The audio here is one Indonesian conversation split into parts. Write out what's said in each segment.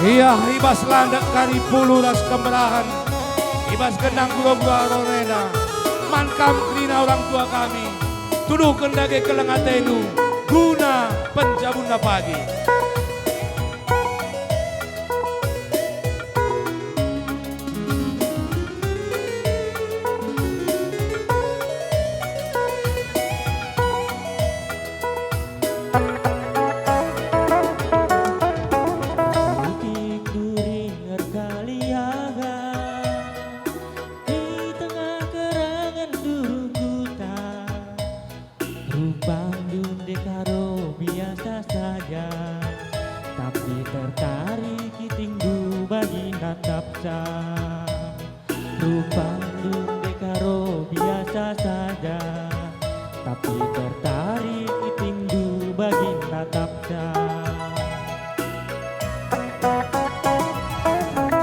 Iya, ibas landak kari puluh ras kemerahan, ibas kendang gura-gura rorena, mankam krina orang tua kami, tuduh kendage kelengatenu, guna pencabunda pagi. Bandung dekaro biasa saja, tapi tertarik tinggu bagi natapsa. Bandung dekaro biasa saja, tapi tertarik tinggu bagi natapsa.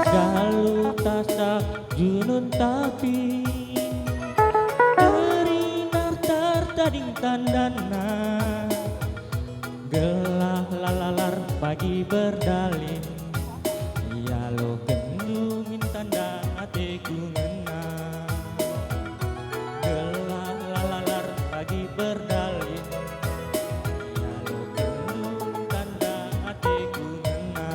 Galuh tasak junun tapi tading tandana, gelah lalalar pagi berdalin, ya lo kendungin tanda hatiku ngena. Gelah lalalar pagi berdalin, ya lo kendungin tanda hatiku ngena.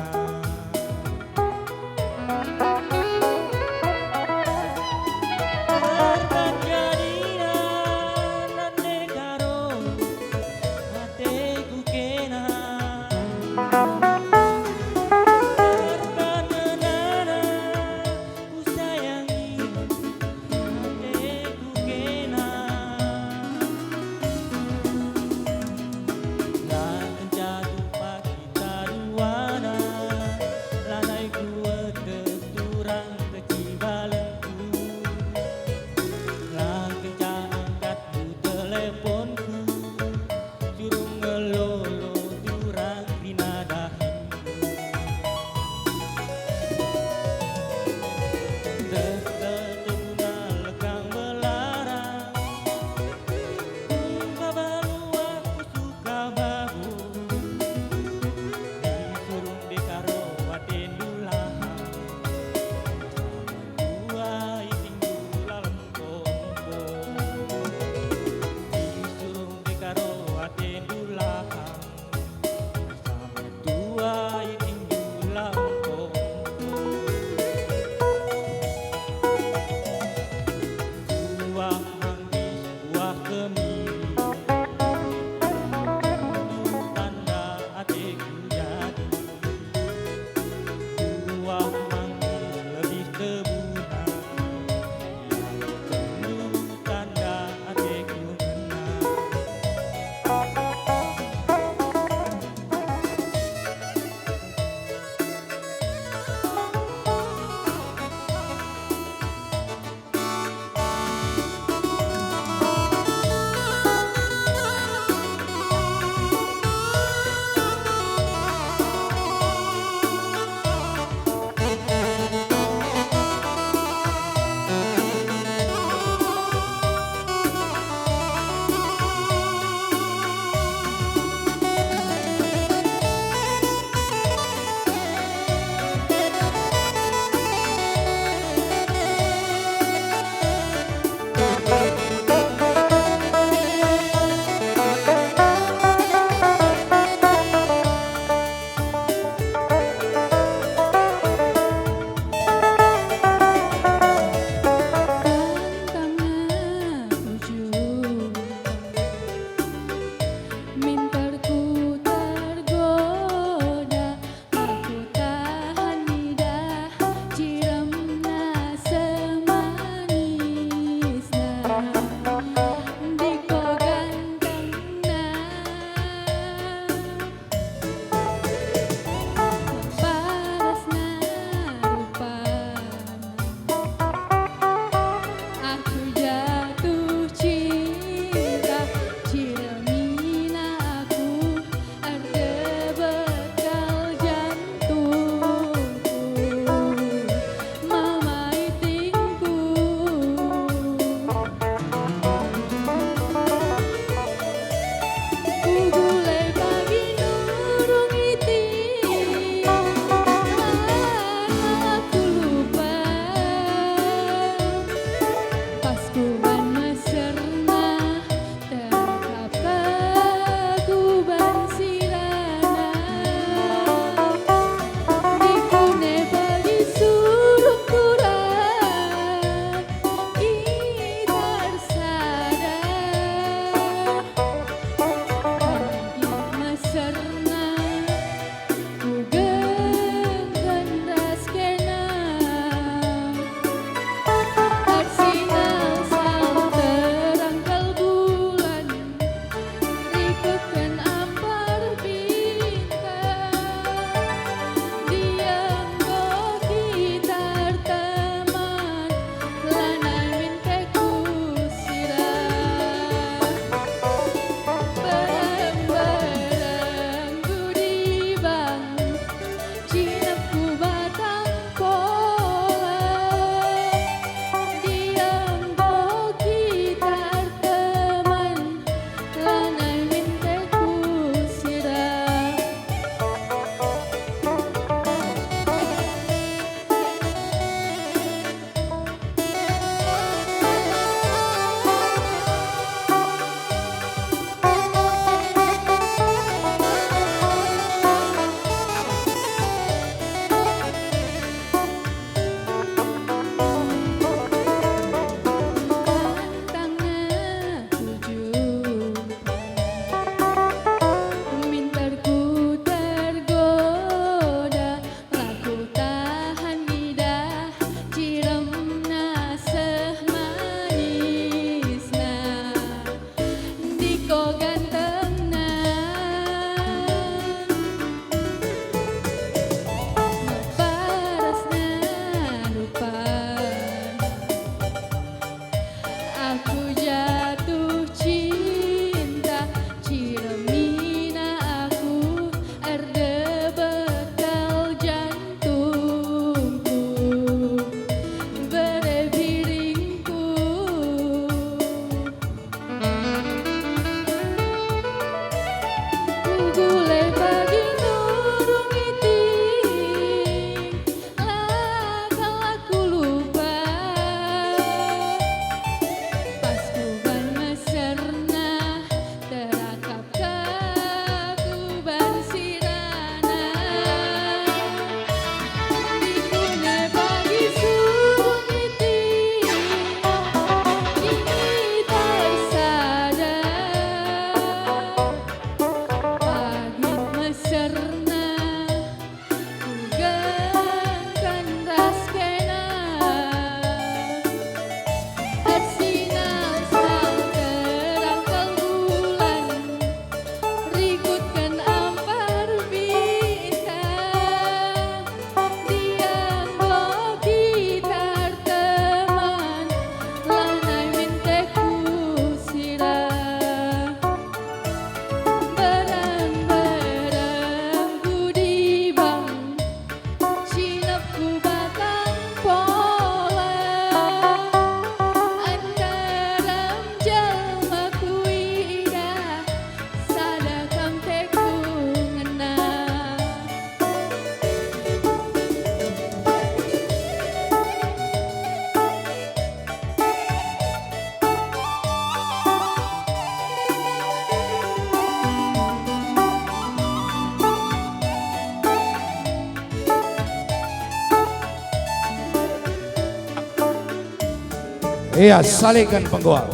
Iya, salikan penggoal.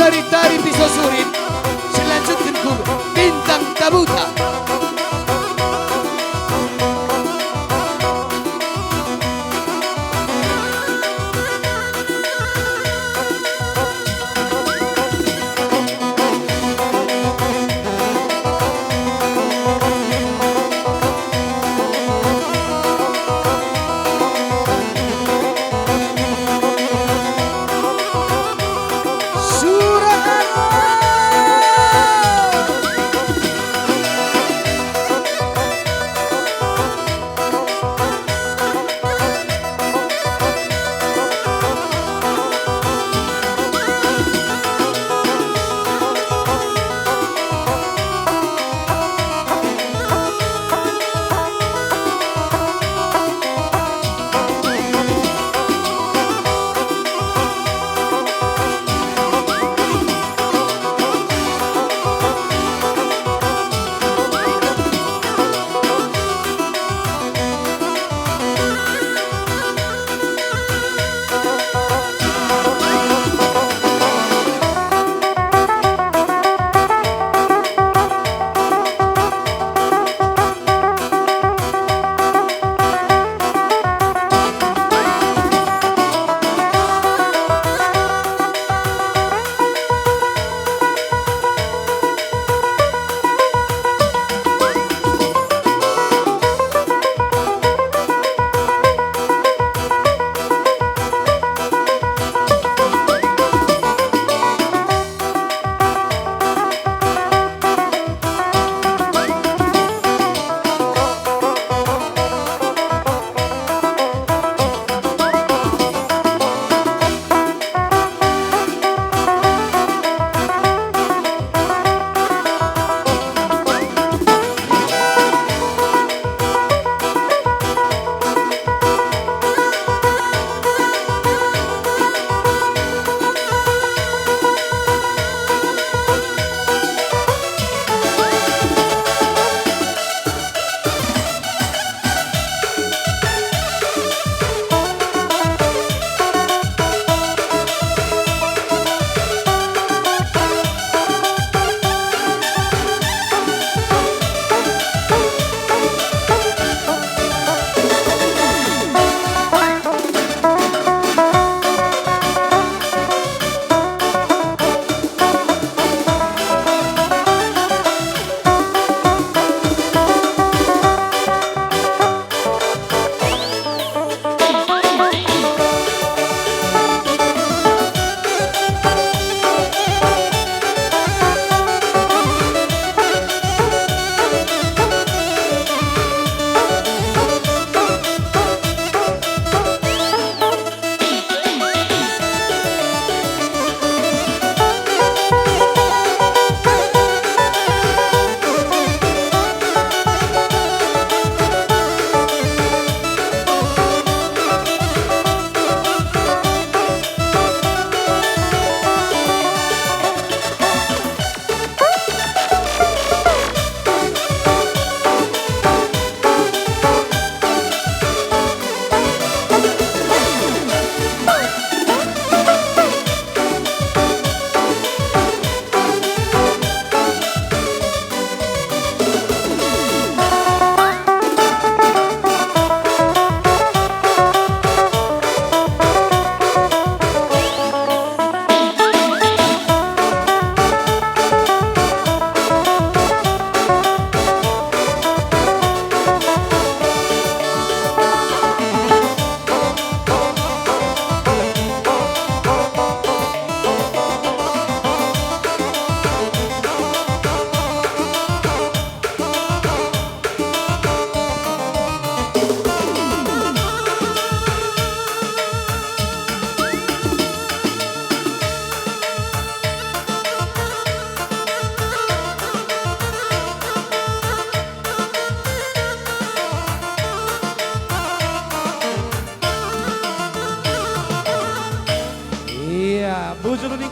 Dari tari pisau surit, selanjutkan ku bintang tamu.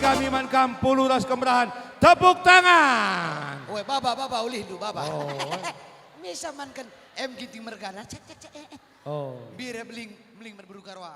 kami Mankam Puluras Kemerahan. Tepuk tangan. Oe, baba ulih du baba. Oh. Misa man kan em ginting mergana cek cek cek. Oh. Bire beling berburu karwa.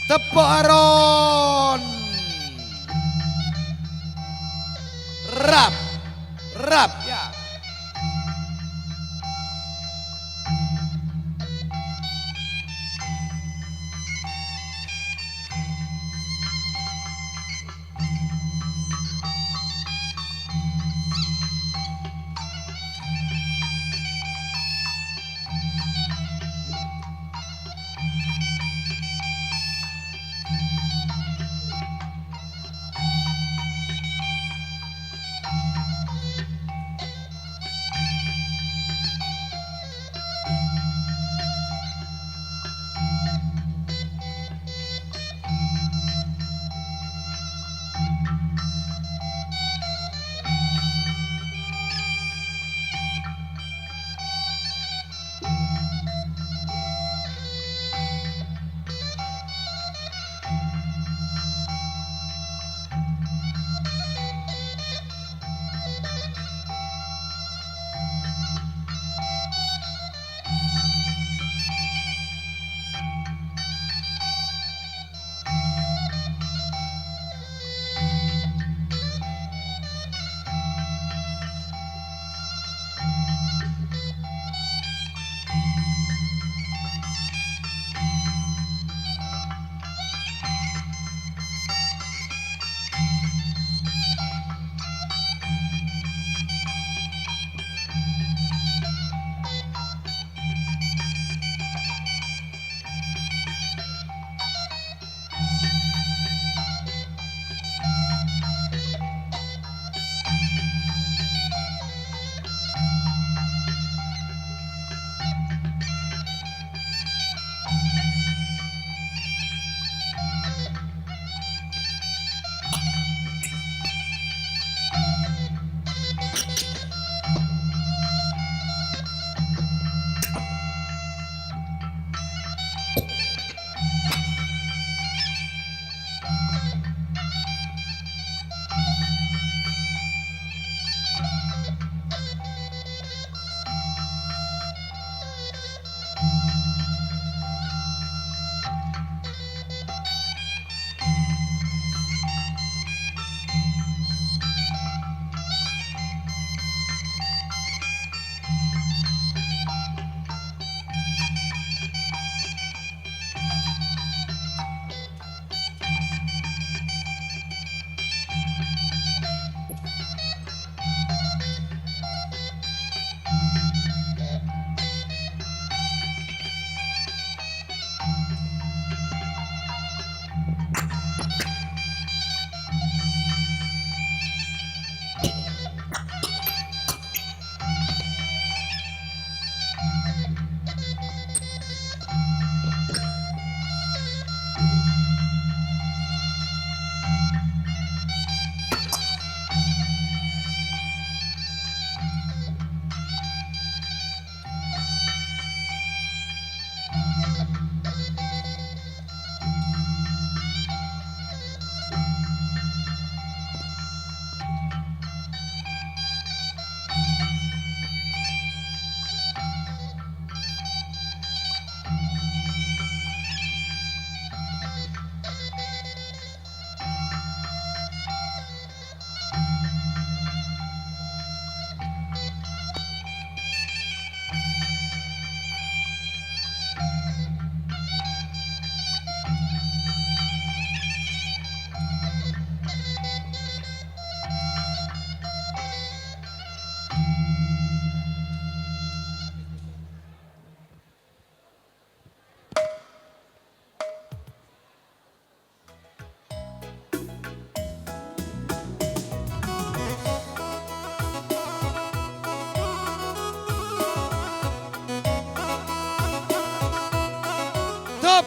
Tepuk aron. Rap ya.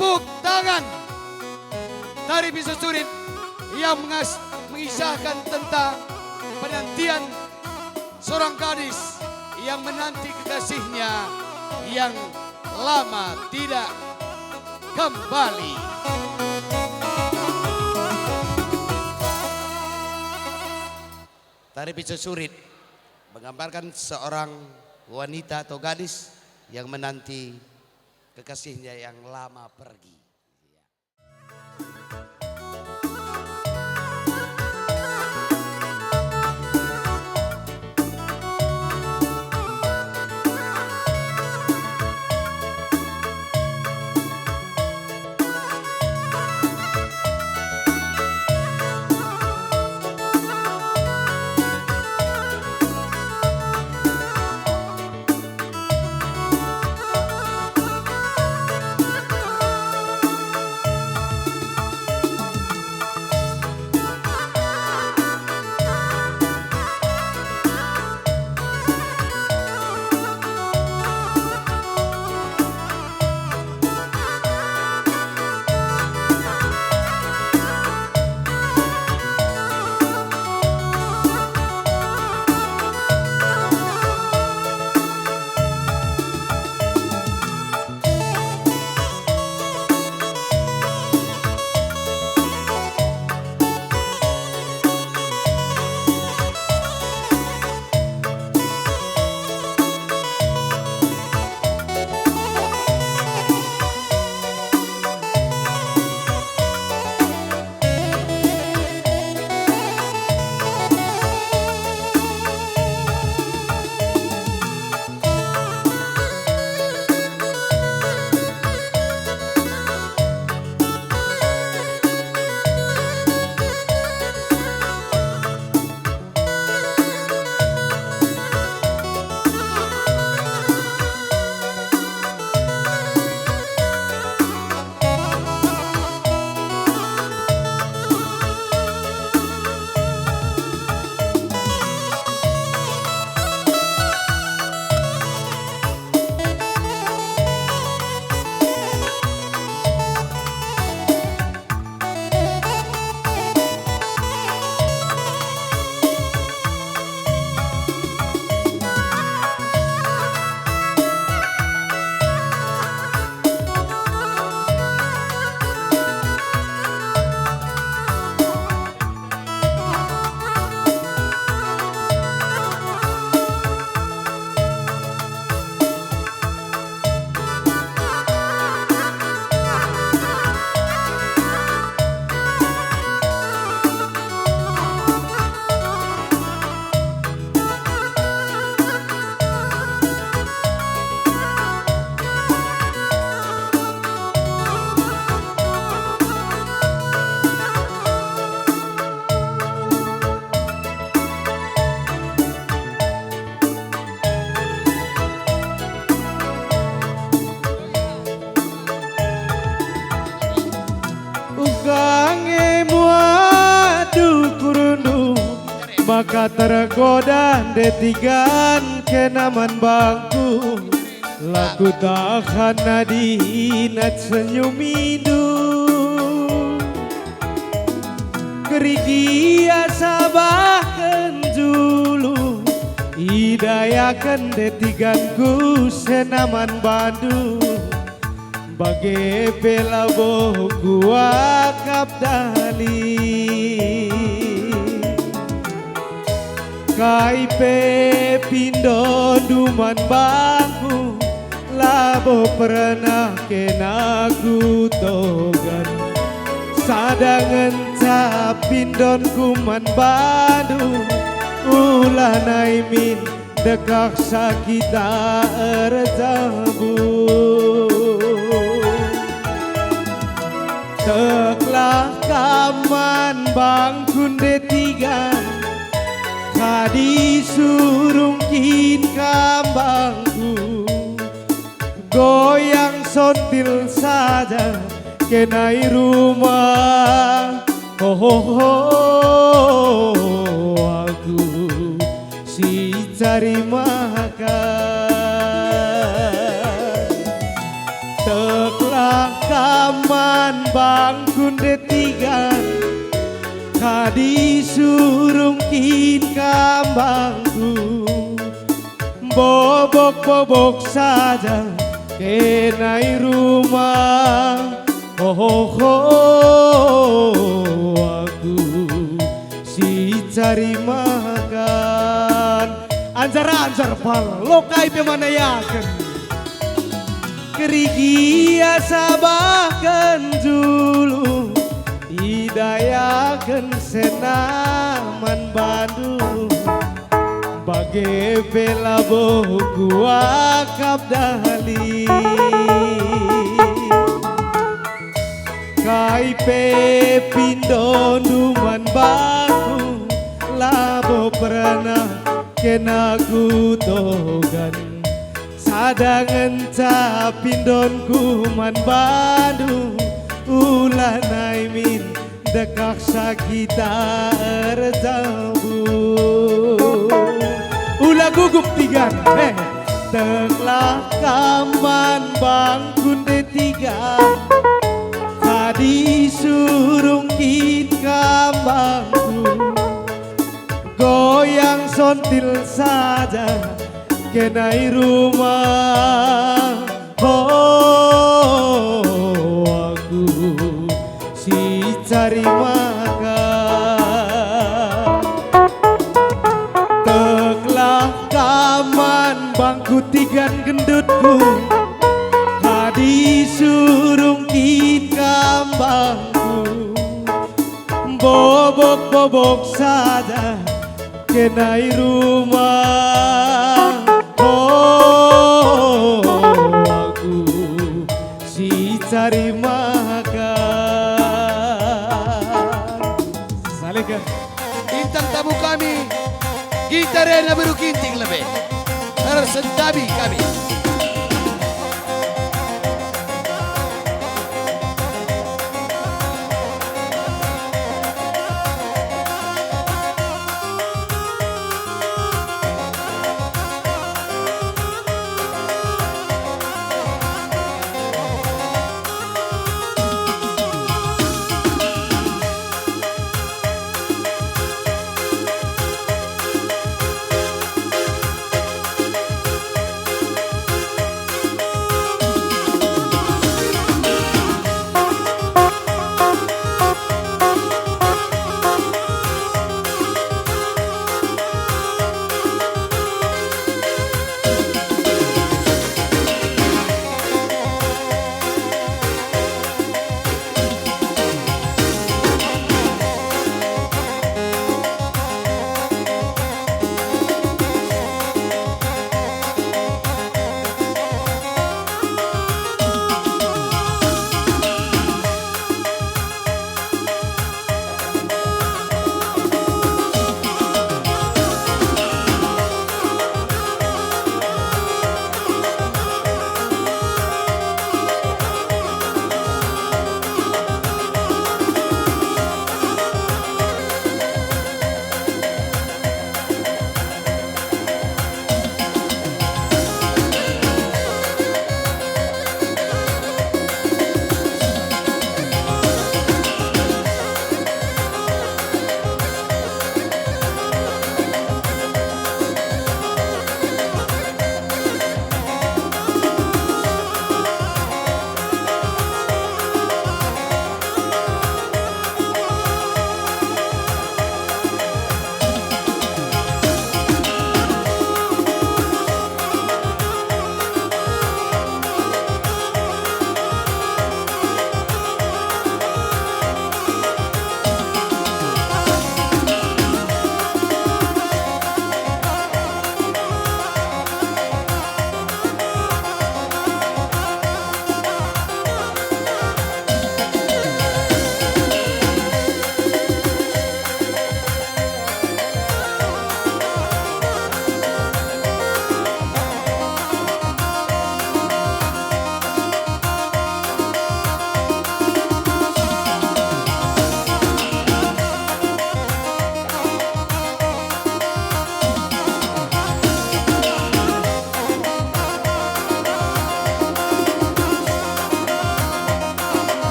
Tepuk tangan. Tari Bisa Surit yang mengisahkan tentang penantian seorang gadis yang menanti kekasihnya yang lama tidak kembali. Tari Bisa Surit menggambarkan seorang wanita atau gadis yang menanti kekasihnya yang lama pergi. maka tergoda detigan kenaman bangku laku tahan nadinat senyum hidup kerigi asabahkan julu hidayakan detiganku senaman Bandung bagai bela bohku akap dali Kaipe pindo duman bangku labo pernah kenaku togan sadangan capindon kuman badu ulah naimin dekak sakita erjabu teklah kaman bangkun detigan Kadi surungkin kambangku goyang sontil saja kenai rumah aku si cari makan teklah Lakaman bangkun detigan Kadi surungkin kambangku Bobok-bobok saja kenai rumah Oh, aku si cari makan Anjar-anjar pal lokai pemanayakan Kerigia sabahkan dulu Hidayakan senaman Bandung Bagai bela boku akap dahali Kai pepindon duman baku Labo pernah kena gutogan Sadangan capindon kuman Bandung Ulah naimin dekak sakita erjabu Ulah gugup tigan Teklah kaman bangkun detiga Kadi surungkin kambangku Goyang sontil saja kenai rumah Oh, aku si cari makan Teklah kaman bangku tigan gendutku Kadi surungkin kambangku Bobok-bobok saja kenai rumah Oh, aku si cari makan Salikan Bintang tamu kami, gitarena berukinting lebih. Tersentabi kami.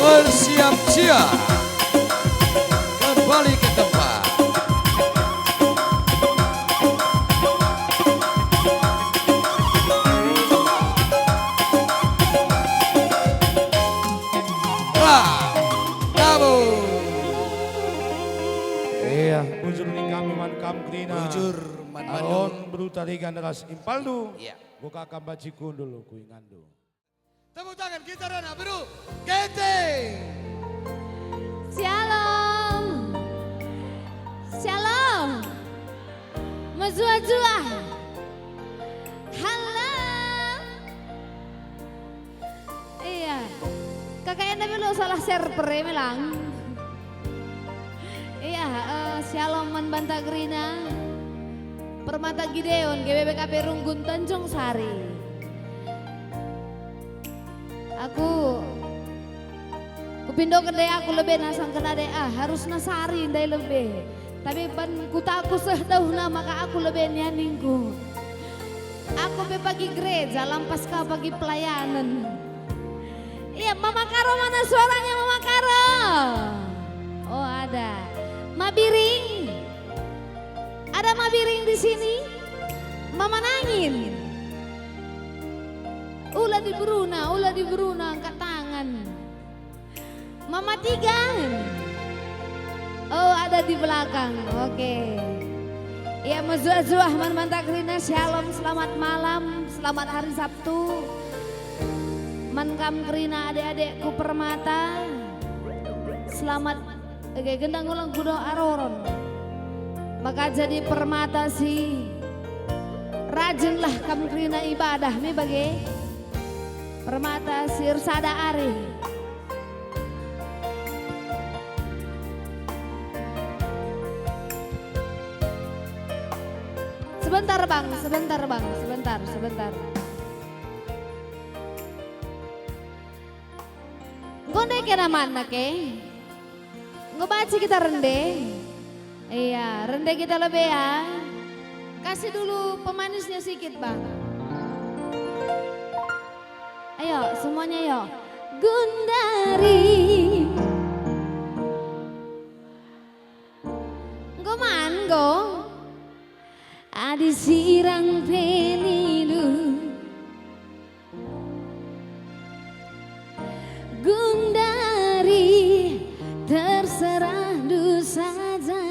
bersiap-siap kembali ke tempat. Iya, bujur ni kami mankam krina. Bujur man Aron berutarikan deras impaldu. Iya. Buka kambaci dulu kuingandu. Tepuk tangan kita Rana Bro. Kete. Shalom. Shalom. Mazua-zua. Halo. Iya. Kakaknya tapi lo salah server ya melang. Iya, shalom man Bantagrina. Permata Gideon, GBBKP Runggun Tanjung Sari. Aku pindo ke aku lebih nasang kena harus nasari ndai lebih. Tapi ban kutaku sehtahu maka aku lebih nyaningku. Aku be pagi gereja lampas kau pagi pelayanan. Iya, Mama Karo mana suaranya Mama Karo? Oh ada. Mabiring. Ada Mabiring di sini. Mama Nangin. Ulah di Beruna angkat tangan. Mama Tigan. Oh ada di belakang, oke. Ya Mazua-Zuah Man Bantagrina, shalom, selamat malam, selamat hari Sabtu. Man Kamkrina adik-adikku Permata. Selamat, gendang ulang kudo aroron. Maka jadi Permata sih. Rajinlah Kamkrina ibadah mi bagi Permata Sirsada Ari. Sebentar bang, sebentar. Gonde kena mana ke? Ngebaca kita rende. Iya, rende kita lebih ya. Kasih dulu pemanisnya sedikit bang. Ayo semuanya yuk. Gundari. Go. Adi sirang penilu. Gundari terserah du saja.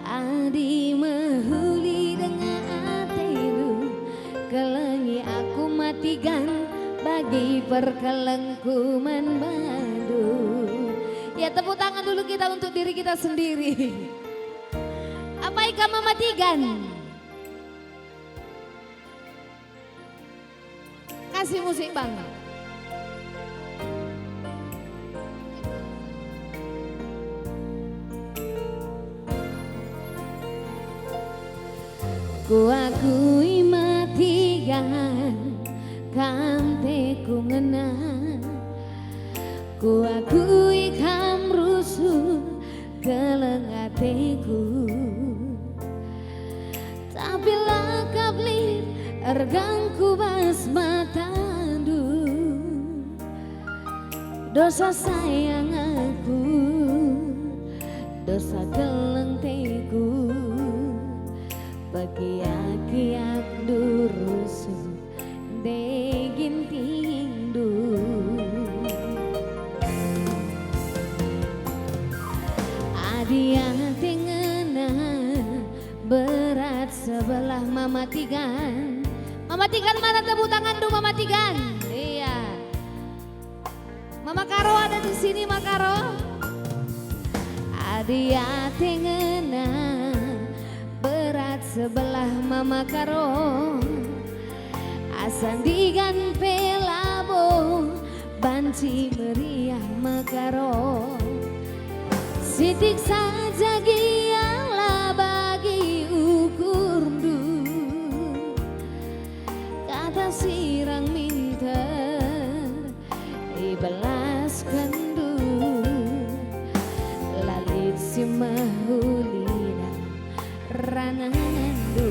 Adi mehuli dengan atelu. Kelengi aku matikan bagi perkelengku membadu. Ya tepuk tangan dulu kita untuk diri kita sendiri. Apa ikan mematikan? Kasih musik bang. Ku akui matikan kampe ku ngenang. Ku akui kam rusuh keleng atiku. Tapi lakap li ergangku bas matandu. Dosa sayang aku, dosa keleng teku. Bagi akiak durusu degin tindu. Adia tengena berat sebelah Mama Tigan. Mama Tigan mana tepuk tangan dulu Mama Tigan. Iya. Mama Karo ada di sini Mama Karo. Adia tengena berat sebelah Mama Karo. Asan digan pelabo banci meriah Makaro. Sitik saja gialah bagi ukurdu. Kata sirang minta ibalaskan du. Lalit si mahulina ranandu.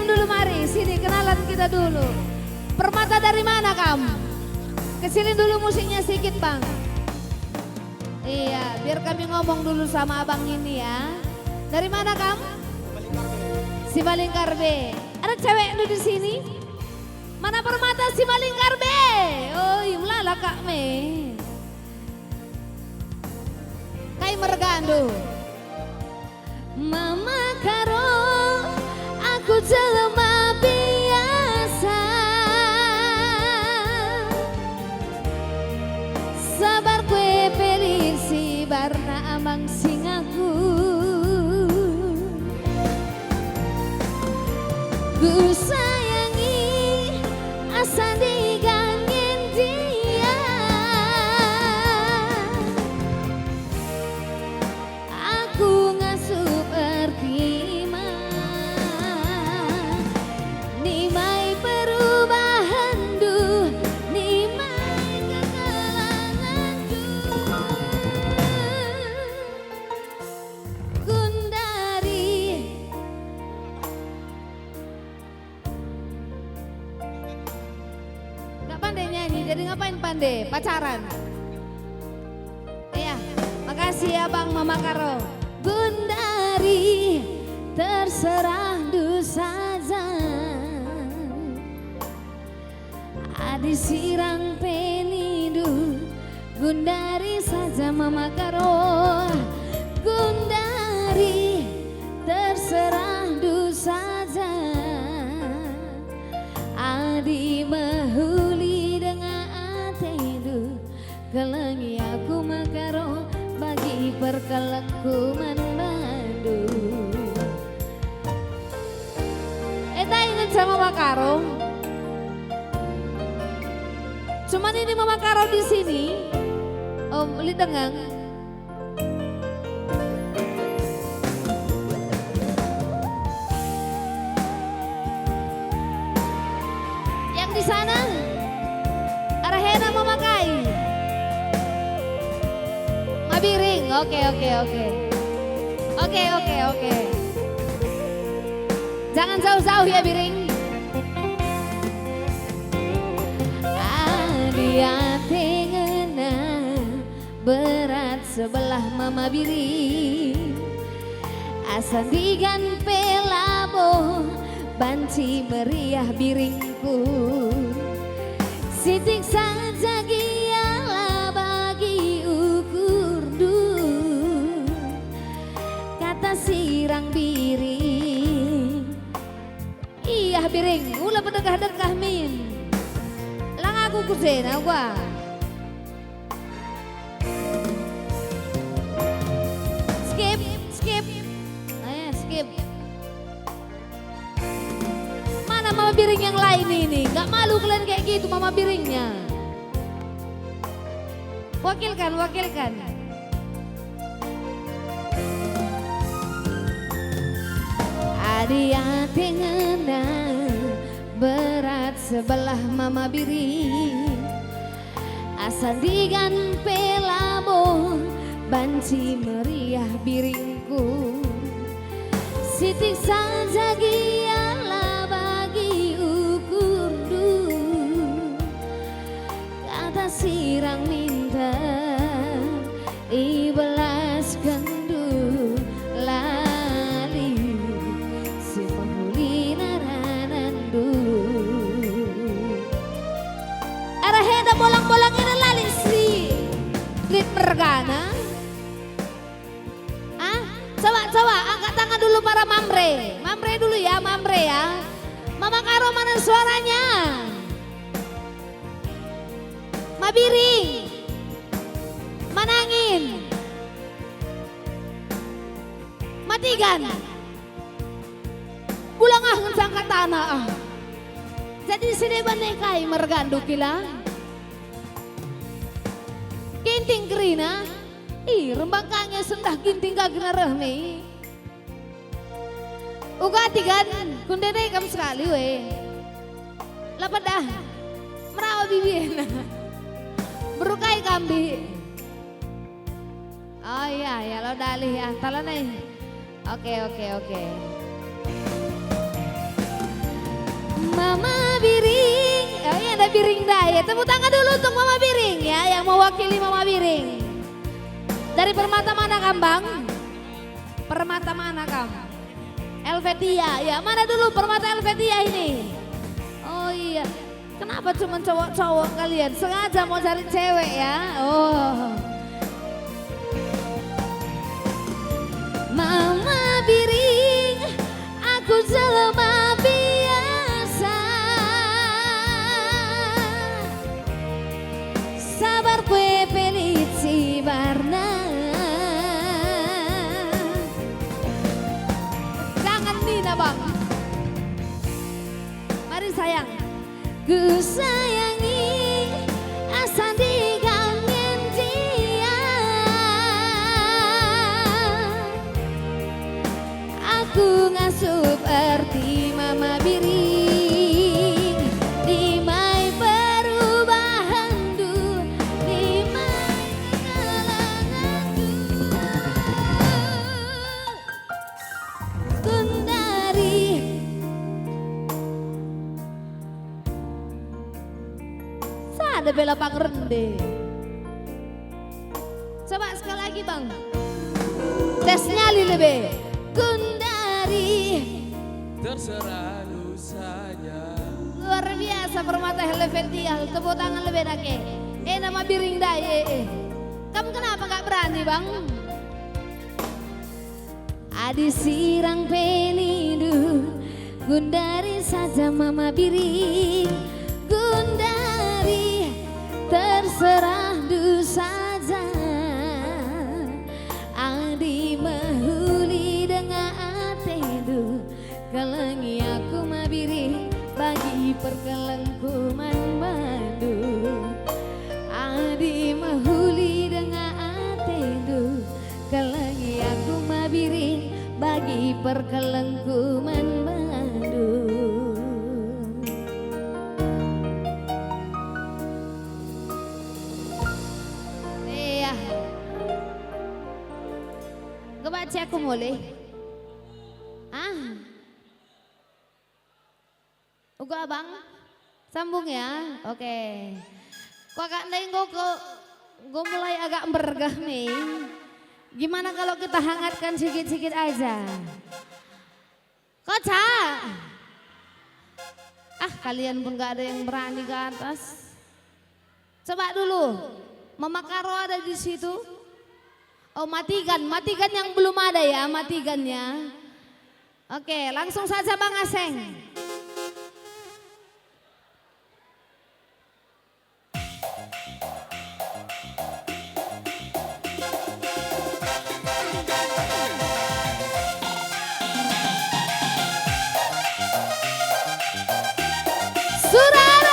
dulu mari, sini kenalan kita dulu. Permata dari mana kamu? Kecilin dulu musiknya sedikit bang. Iya, biar kami ngomong dulu sama abang ini ya. Dari mana kamu? Simalingkar B. Ada cewek lu di sini? Mana Permata Simalingkar B? Oh, imlala kak me. Kai mergando. Mama karo aku jelema biasa. Sabar kue pelisi barna amang singaku. Ku sayangi asa digangin dia. Aku ngasuh pertima. Nimai perubahan duh, nimai kegelangan duh. Gundari nggak pandai nyanyi, jadi ngapain pandai? Pacaran? Iya, makasih ya Bang Mama Karo. Gundari terserah du saja. Adi sirang penidu, Gundari saja Mama Karo. Gundari terserah du saja. Adi mahuli dengan atedu, kelengi aku makaro bagi perkelekku mandu. Eta ingat sama Makaro? Cuman ini Mama Karo di sini. Om Li Dengang. Yang di sana Arahena memakai Mabiring. Oke. Jangan jauh-jauh ya Biring. Adi ngena berat sebelah Mama Biring. Asan digan pelabo banci meriah biringku. Sitik saja gialah bagi ukur du. Kata sirang biring. Iya biring, ulah berdekah-dekah min. Lang aku kusena gua. Skip. Ayo skip. Mana Mama Biring yang lain ini? Gak malu kalian kayak gitu Mama Biringnya. Wakilkan. Adi ngena berat sebelah Mama Biring. Asan digan pelabo banci meriah biringku. Sitik saja gialah bagi ukur du. Kata sirang minta ibelas kendu lali si penghuli naranandu. Arahena bolang-bolang ini lali si Lit Mergana. Coba angkat tangan dulu para mamre. Mamre dulu ya, mamre ya. Mama Karo mana suaranya? Mabiring. Manangin. Matigan. Pulang sangka tanah. Jadi sini banekai mergandu kila. Kinting kerina. Rembang kanya sendah ginting kagina rehme. Ugati kan, kundene kam sekali we. Lapat dah, merawa bibina. Berukai kambi. Oh iya, lo dalih ya, talanay. Oke. Mama Biring. Oh iya ada Biring Daya. Tepuk tangan dulu untuk Mama Biring ya yang mewakili Mama Biring. Dari Permata Manakam Bang? Permata Manakam. Helvetia ya. Mana dulu Permata Helvetia ini? Oh iya. Kenapa cuma cowok-cowok kalian? Sengaja mau cari cewek ya? Oh. Mama Biring, aku jelema biasa. Sabar kue pelit si Barna. Jangan Nina Bang. Mari sayang. Ku sayangi asa digangen dia. Aku ngasup arti Mama Biring di mai perubahan du di mai kalangan du Gundari. Ada bela pangrende. Coba sekali lagi Bang. Tesnya lebih. Gundari. Terserah lusanya. Luar biasa Permata Helvetia. Tepuk tangan lebih nake. Nama Biring Daya. Kamu kenapa gak berani Bang? Adi sirang penidu. Gundari saja Mama Biring. Gundari. Terserah du saja. Adi mahuli dengan atedu. Kelengi aku mabiri bagi perkelengkuman madu. Adi mahuli dengan atedu. Kelengi aku mabiri bagi perkelengkuman madu. Kebaca aku boleh? Uga Abang? Sambung ya? Oke. Kok agak nengok gue mulai agak bergah nih. Gimana kalau kita hangatkan sedikit-sedikit aja? Kocak! Kalian pun gak ada yang berani ke atas. Coba dulu. Mama Karo ada di situ. Oh matikan yang belum ada ya, matikannya. Oke, langsung saja Bang Aseng. Surara!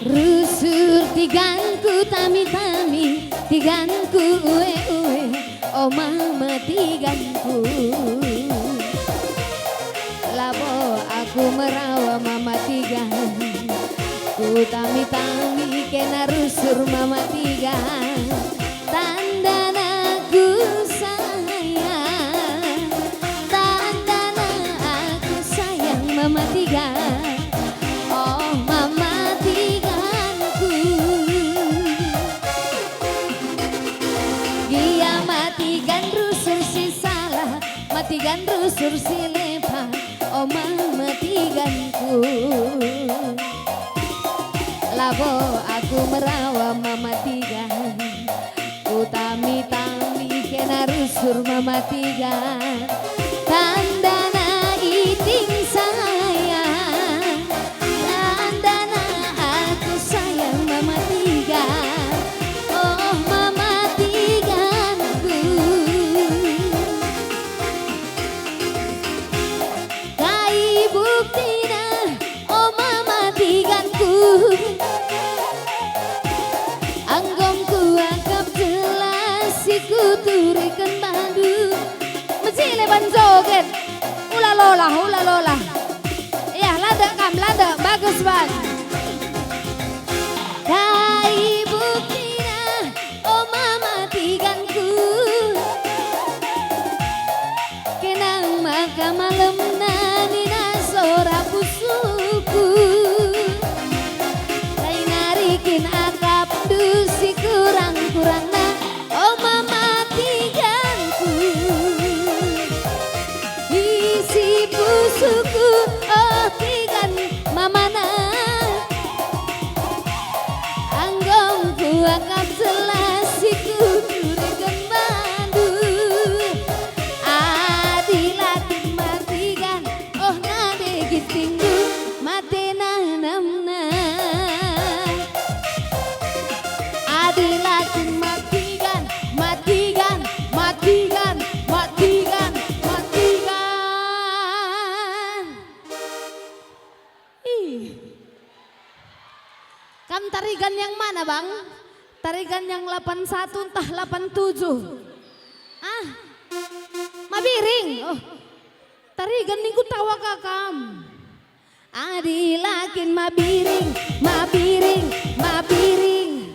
Rusur tiganku tami-tami, tiganku uwe-uwe, oh mama tiganku. Labo aku merawa mama tigan, ku tami-tami kena rusur mama tigan. Tandana aku sayang, tandana aku sayang mama tigan. Oh mama tiganku, dia matikan rusur si salah, matikan rusur si lepas. Oh mama tiganku, labo aku aku merawa mematikan, ku tami-tami kena rusur mematikan. Tandana iting sayang, tandana aku sayang mematikan. Oh mematikanku, kai buktina oh mematikanku. Anggongku anggap jelas siku turikan bandu mesti leban joget ula lola ya lada kam lada bagus banget. Kai buktina oh mematikanku, kenang maka malam nani nasora pusuku, kai narikin akap dusi kurang-kurang na oh mematikanku. Isi pusuku oh tigan mamana, anggongku akap jelas siku turikan bandu. Adilatin matikan oh nade gitinggu mate nanamna. Adilatin matikan, matikan, matikan, matikan, matikan. Ih. Kam tarigan yang mana bang? Tarigan yang 81 entah 87. Ah, mabiring. Oh, tarigan niku tawa kakam. Adilakin mabiring, mabiring, mabiring.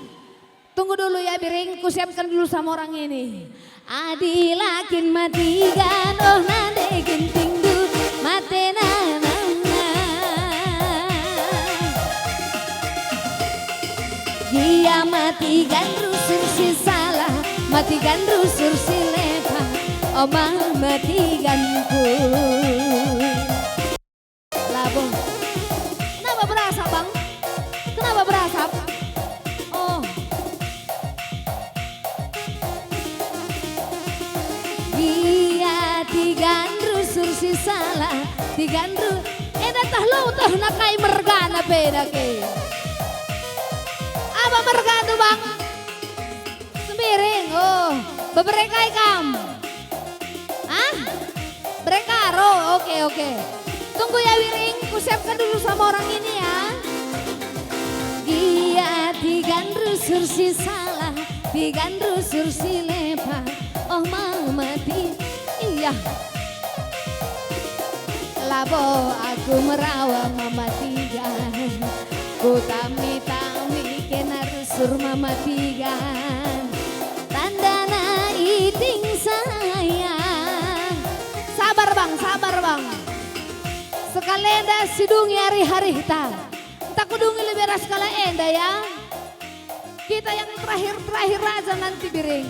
Tunggu dulu ya biring, ku siapkan dulu sama orang ini. Adilakin matikan, oh nade gintingdu, mate nanamna. Dia matikan rusur si salah, matikan rusur si lepa, oh matikanku. Labung, kenapa berasap bang? Kenapa berasap? Oh. Dia tigandru sursi salah, tigandru edatah lo tah nakai mergana beda ke. Apa mergana bang? Sembiring, oh, beberekai kam. Ah, berekaro, oke. Tunggu ya Wiring, ku siapkan dulu sama orang ini ya. Dia tigandru sursi salah, tigandru sursi lepa, oh mati, iya. Labo aku merawa mematikan, ku tami-tami kena rusur mematikan. Tandana iting sayang. Sabar bang. Sekalenda sidungi hari-hari ta. Tak kudungi lebih ras kala enda ya. Kita yang terakhir aja nanti biring.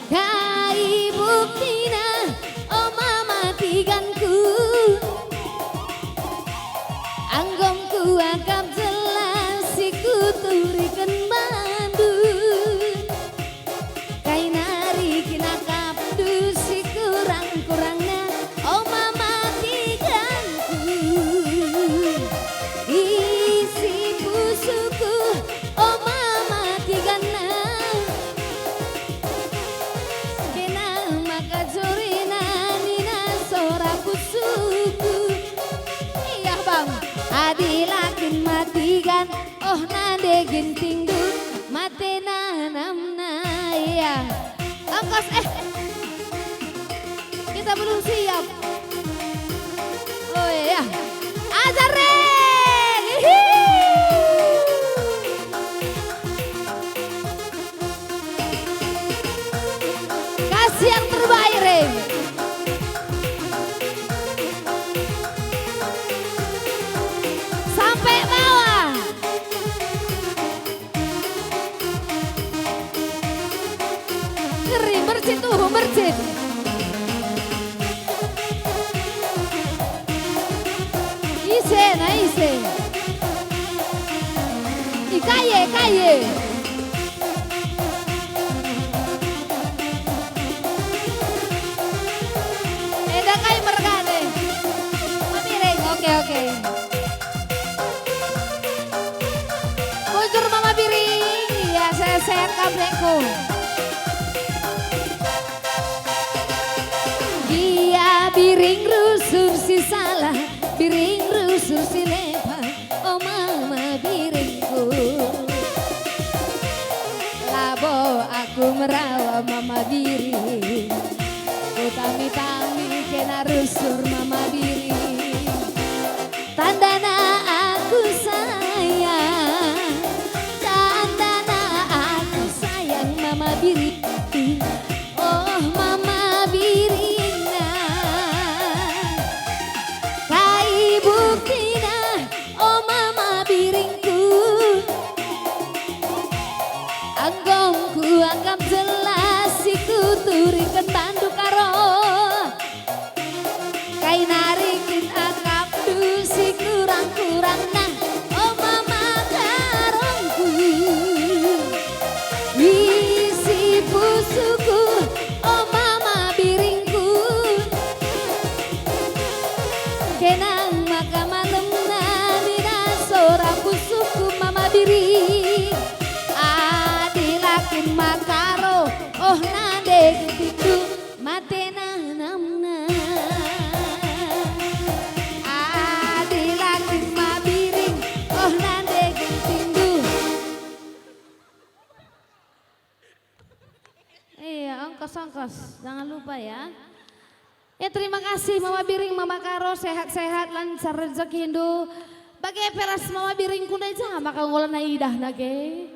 Kai buktina oh mematikanku, anggongku akap jelas siku turikan bandu. Kai narikin akap dusi kurang-kurangnya oh mematikanku. Isi pusuku oh mematikannya. Iya bang, adilakin matikan, oh nade gintingdu, mate nanamna ya. Angkos kita belum siap. Oh iya, ajar kasih yang terbaik Rem. Sampai bawah. Ngeri bercit bercit. Ise. Ikaye kaye. Eda kaye mergane. Mamiring, oke. Bujur Mama Biring, ya sehat kabreku. Dia biring rusur si salah, biring rusur si lepa, oh mama biringku. Labo aku merawa mama biring, ku tami-tami kena rusur mama biring. Tandana aku sayang, tandana aku sayang mama biring. Oh mama biring. Buktina, oh mama biringku, anggongku anggap jelas iku turi ketandu karo, kai narikin akap dusi kurang-kurang nah, oh mama karongku, isi pusuku, oh mama biringku, kenang maka malam nalina seorang busuku mama biring adilakin makaro oh nade gitu matena namna adilakin ma biring oh nade gitu. Iya ongkos jangan lupa ya. Ya terima kasih Mama Biring, Mama Karo, sehat-sehat, lancar rezeki Hindu. Bagi peras Mama Biring kuna aja, maka ngulan idah nage.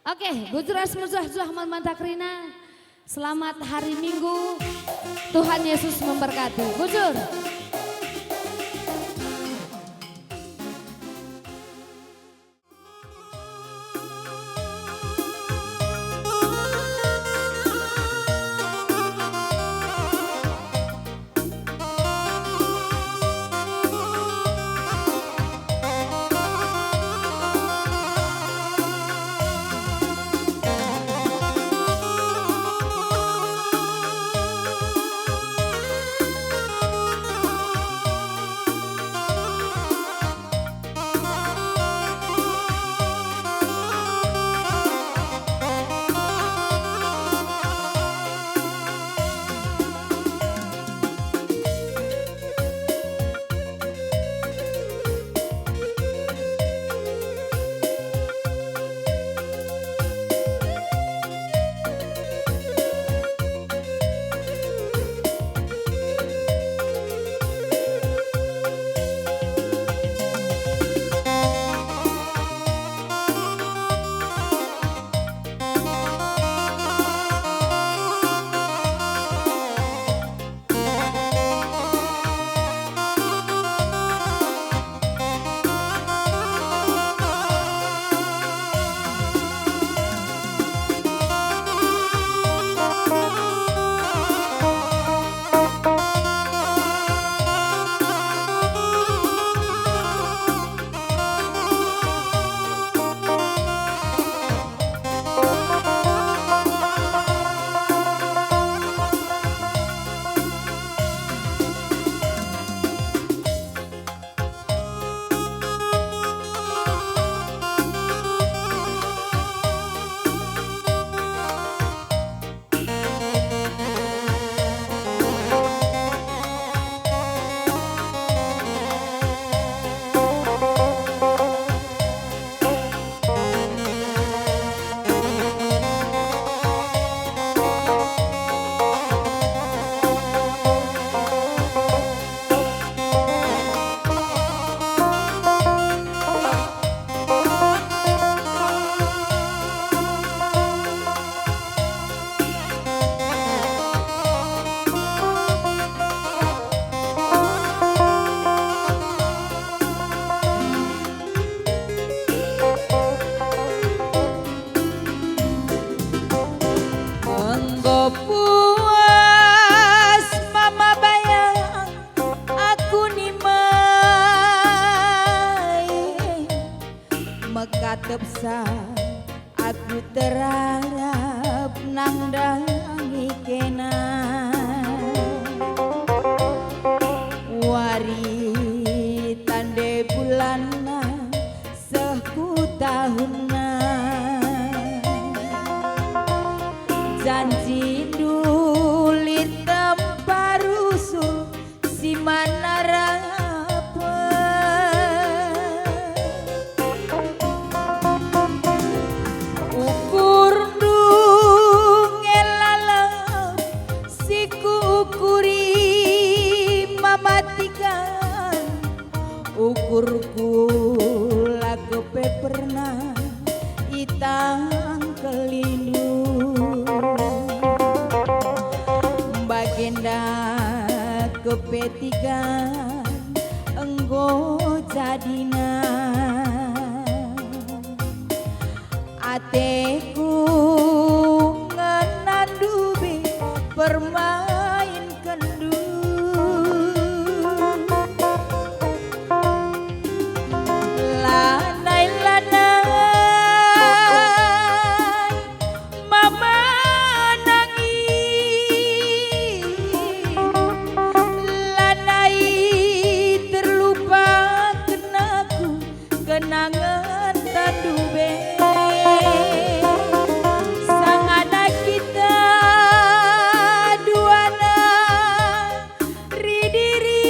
Oke, Gujuras Muzah Mantakrina. Selamat hari Minggu. Tuhan Yesus memberkati. Gujur. Mekatepsa aku terharap nang dangi kena wari tande bulana seku tahunna janji dulit temparusul si manara ukurku lagu pernah itang kelindu bagenda kepetikan enggo jadina ateku ngenandubi permain kendu kenangan tandube sang anak kita duana ridi-ridi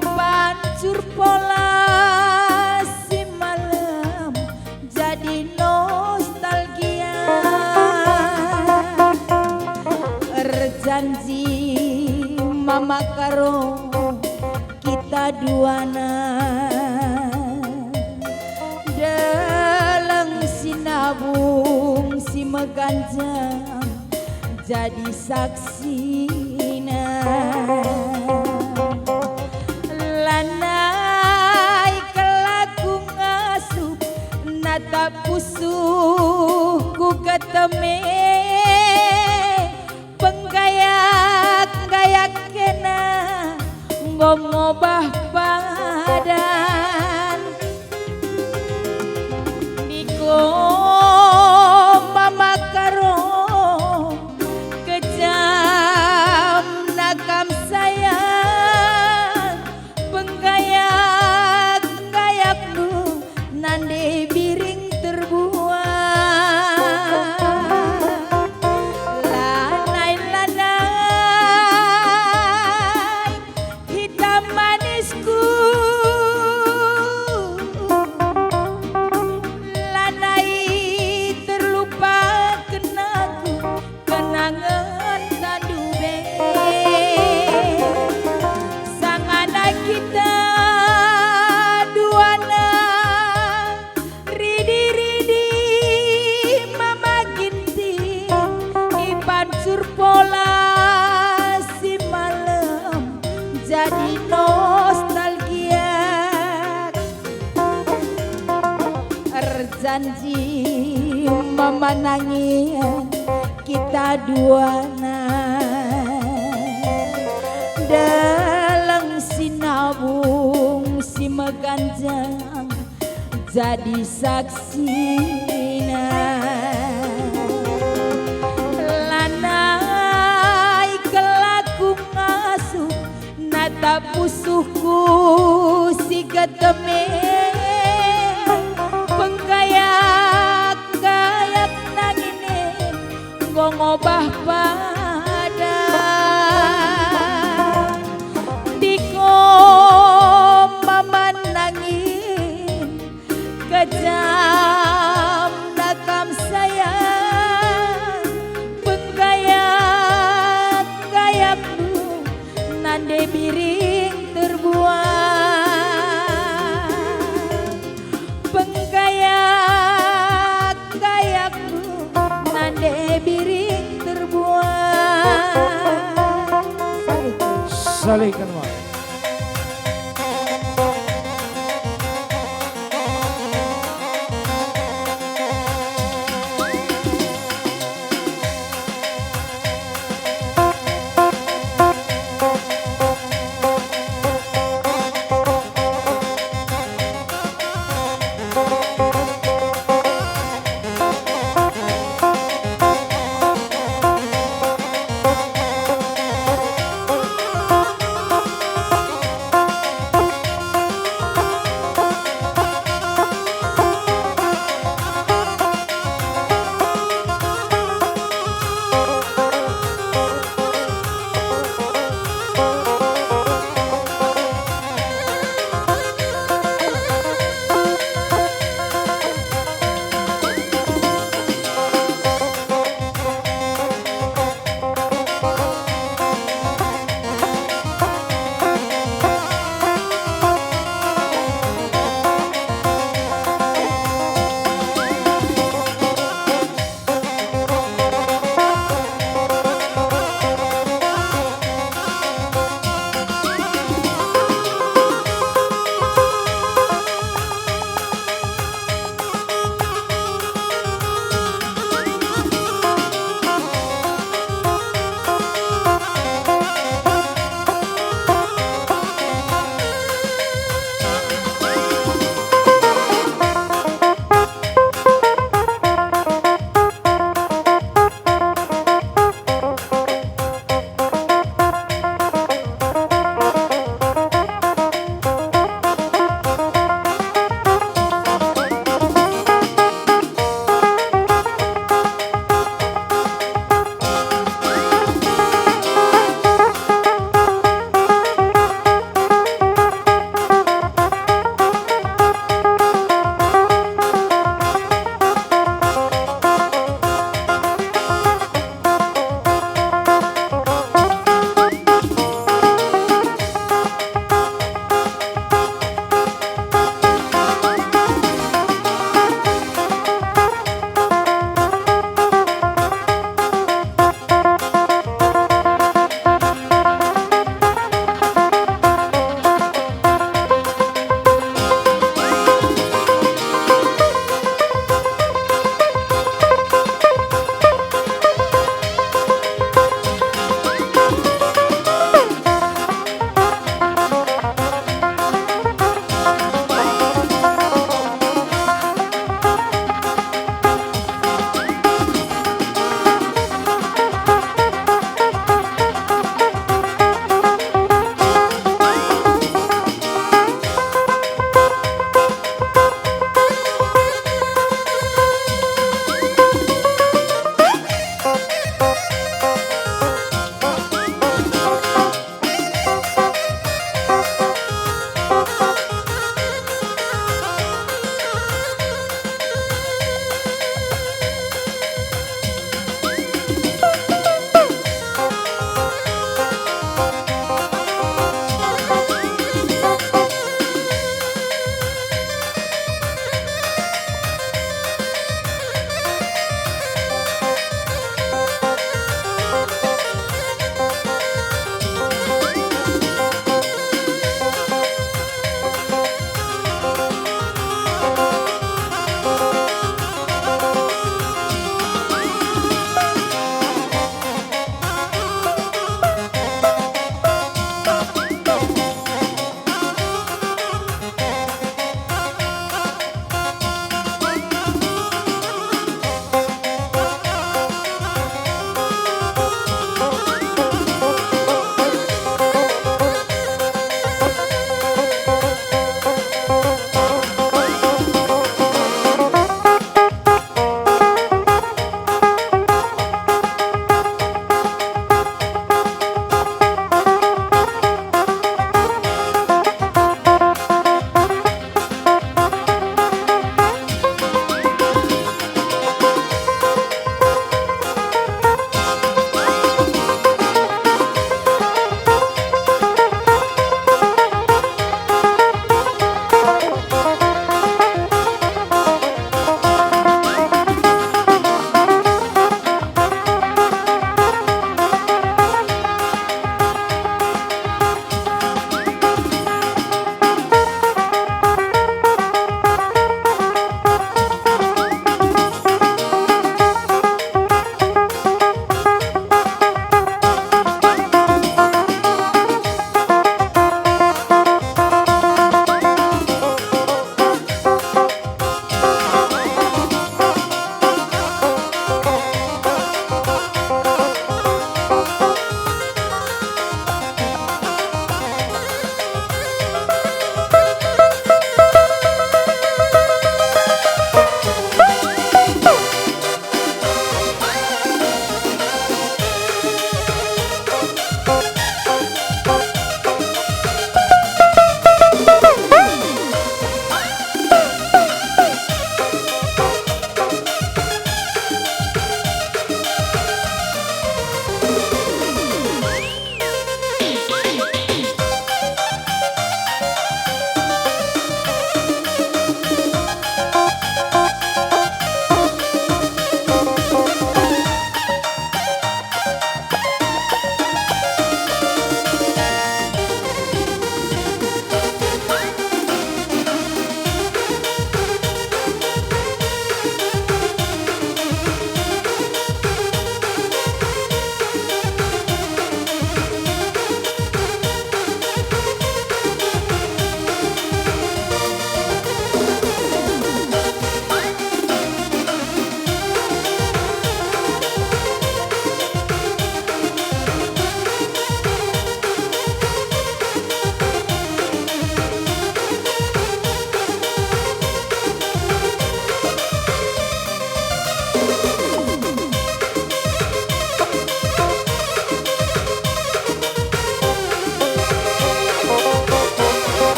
ipan curpola si malam jadi nostalgia erjanji mama karo kita duana dalang sinabung si meganjang jadi saksina lanai kelaku ngasup nata pusuhku keteme penggayak-gayak kena ngobah badan niko mama karo kejam nakam sayang penggayak-gayakmu nande biring terbuang jadi nostalgia erjanji mama nangis kita duana dalang sinabung si meganjang jadi saksina lanai kelaku ngasuh nata pusuhku si keteme penggayak-gayak nangine ngobah badan diko mama nangin kejam nakam sayang penggayak-gayakmu nande biring terbuang penggayak-gayakmu nande biring terbuang Salihkan Mak.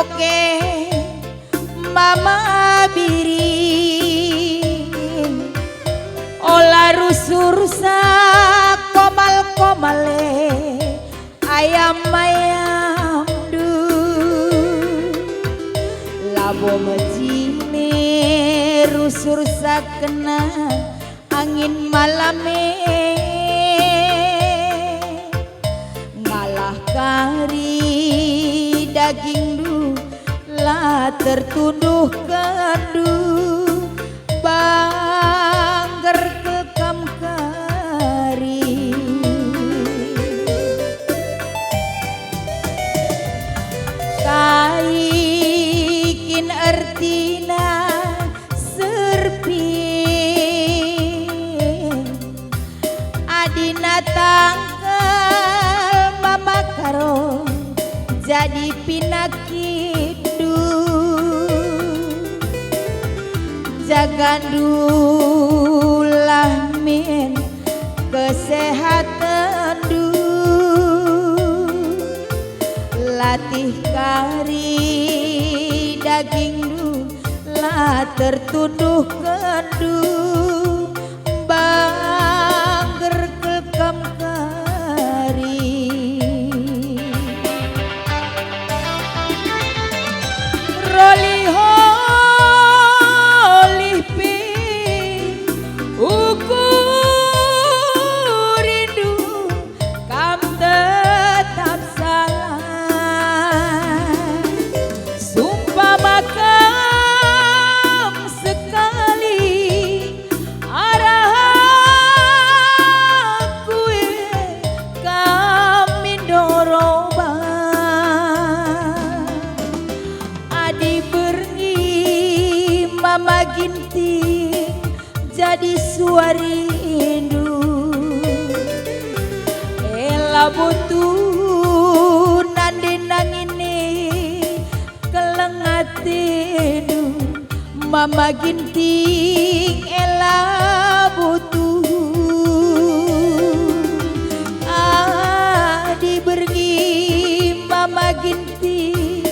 oke mama biring olah rusur sa komal-komale ayam du labo mecine rusur sa kena angin malame ngalah kari daging du lah tertunduh kendu bangger kekam kari kaikin ertina serpin adina tangkel mama karo jadi pinakit jagandulah min kesehatan du latih kari daging du lah tertunduh kendu bangger kekam kari roli mama ginting jadi suarindu ela butuh nande nangine kelengatindu mama ginting ela butuh dibergi mama ginting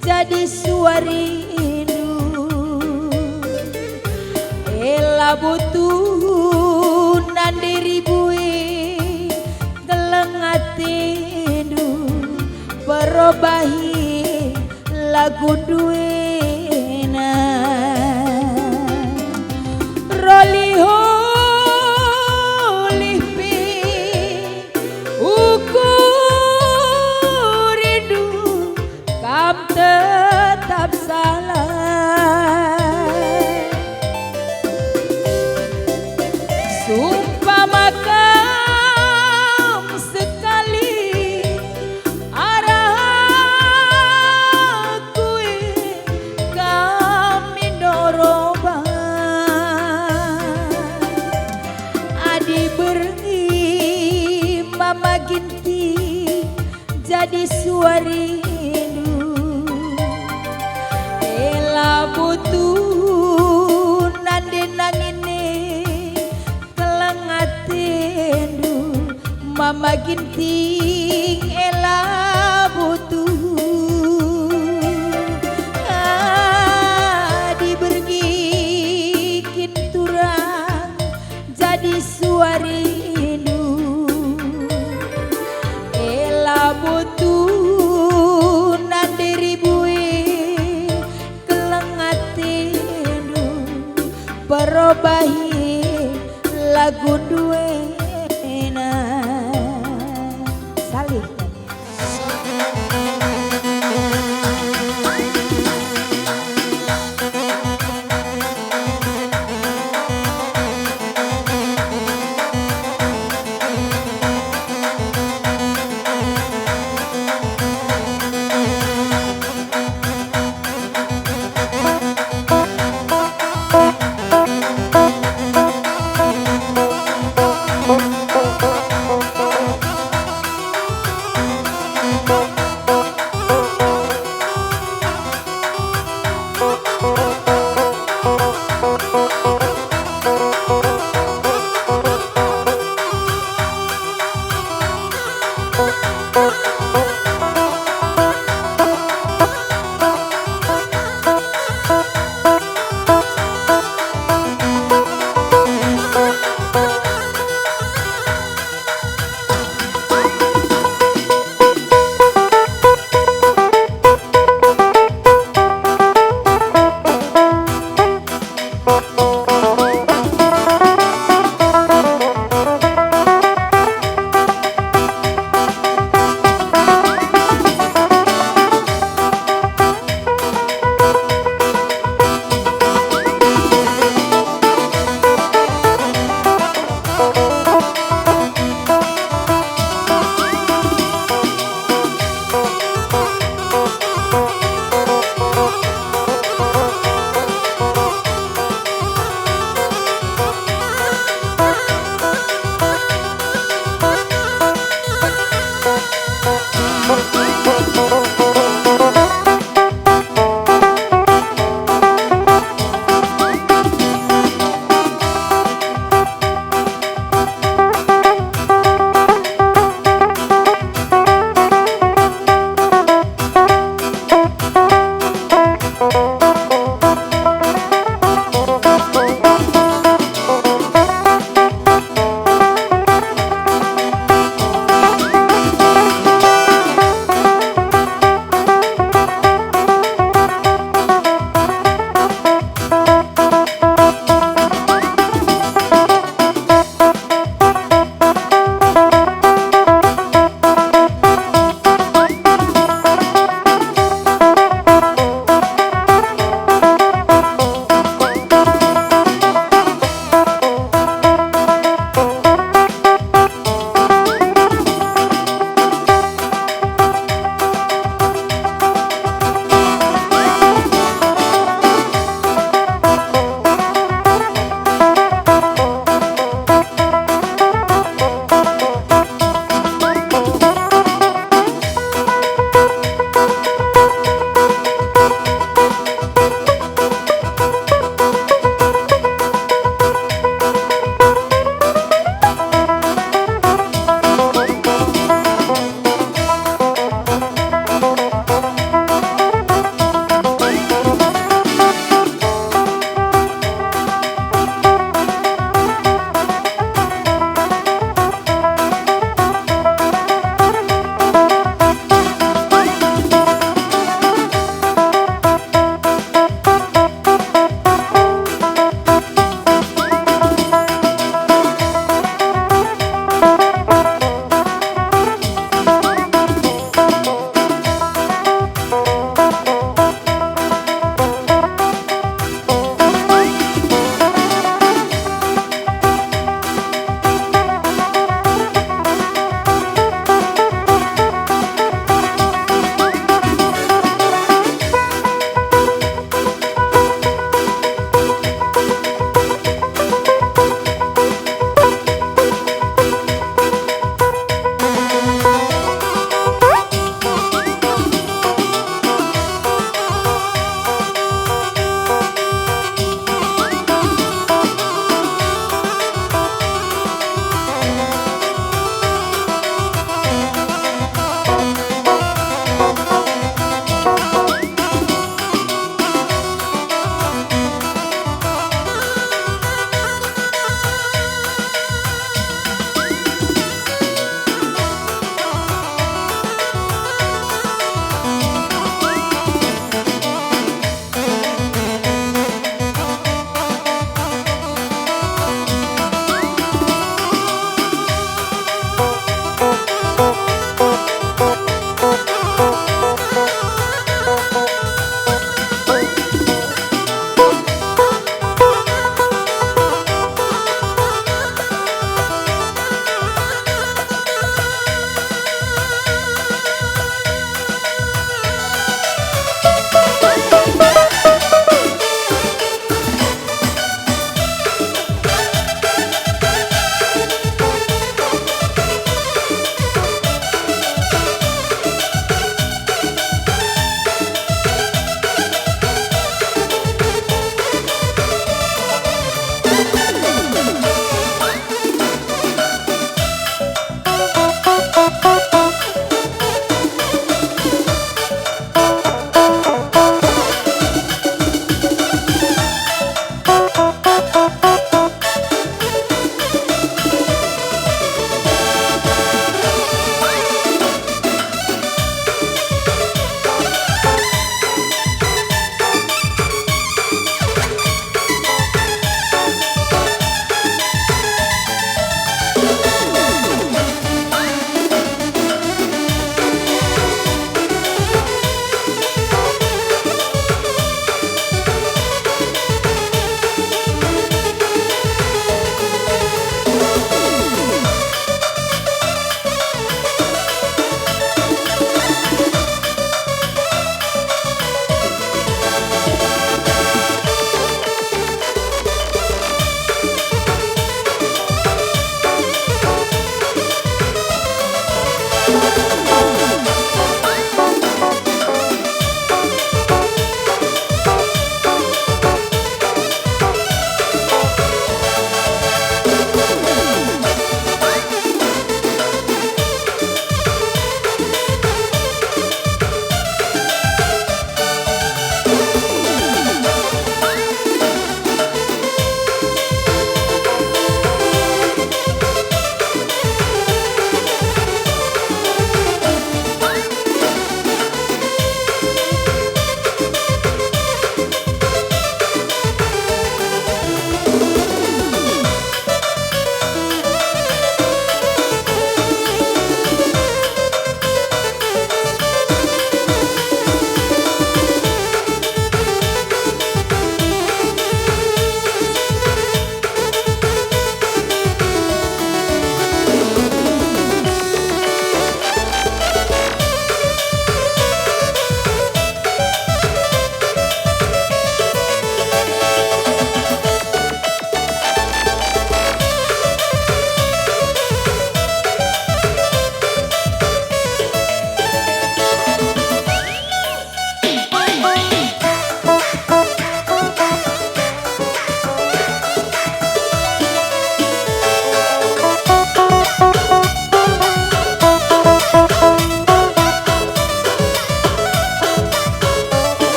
jadi suarindu ela butuh nandiri bui telengatindu perobahi lagu duena roli lipi ukurindu kam tetap salah sumpah makam sekali arahku kami doroba adi beri mama ginti jadi suarindu ela butuh nande nangine mama ginting ela butuh dibergi kinturang jadi suarindu ela butuh nandiri bui kelengatindu perobahi lagu duena salih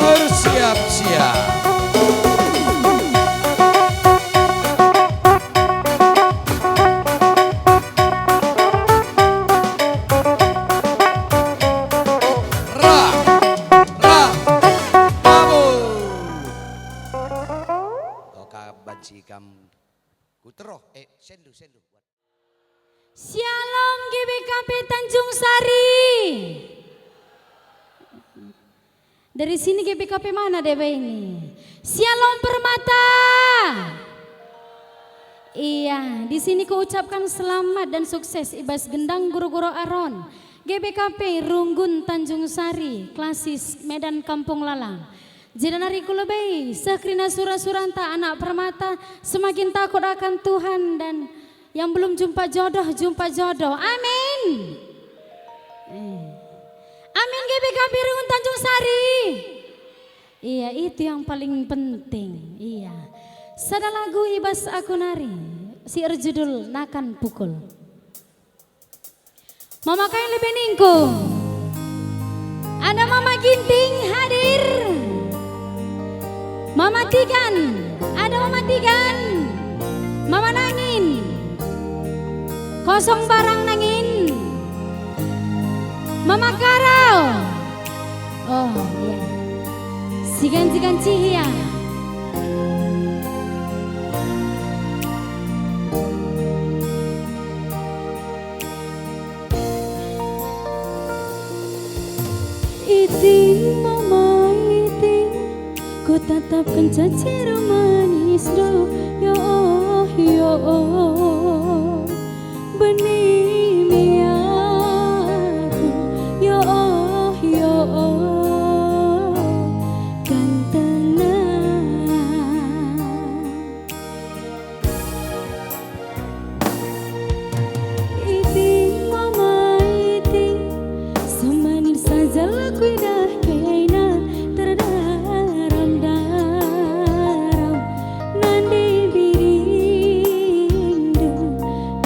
bersiap-siap. Bancikam kuteroh sendu. Shalom GBKP Tanjung Sari. Dari sini GBKP mana Dewa ini? Shalom Permata. Iya, di sini kuucapkan selamat dan sukses Ibas Gendang Guru-Guru Aron. GBKP Runggun Tanjung Sari, Klasis Medan Kampung Lalang. Jidanari kulebei, sekrina surah-suranta anak permata, semakin takut akan Tuhan dan yang belum jumpa jodoh. Amin. Amin GBKP Runggun Tanjung Sari. Iya, itu yang paling penting. Iya. Sada lagu Ibas aku nari, si judul Nakan Pukul. Mama kain lebih ningkung. Ada Mama Ginting hadir. Mama Tigan, ada Mama Tigan. Mama Nangin. Kosong barang Nangin. Mama Karau. Oh iya. Sigan-sigan Cihia. Iting mama iting, ku tatapkan cacir manis do. Yo benih miaku. Yo kan tenang. Iting mama iting, semanis saja laku dah kena terdaram-daram. Nandi birindu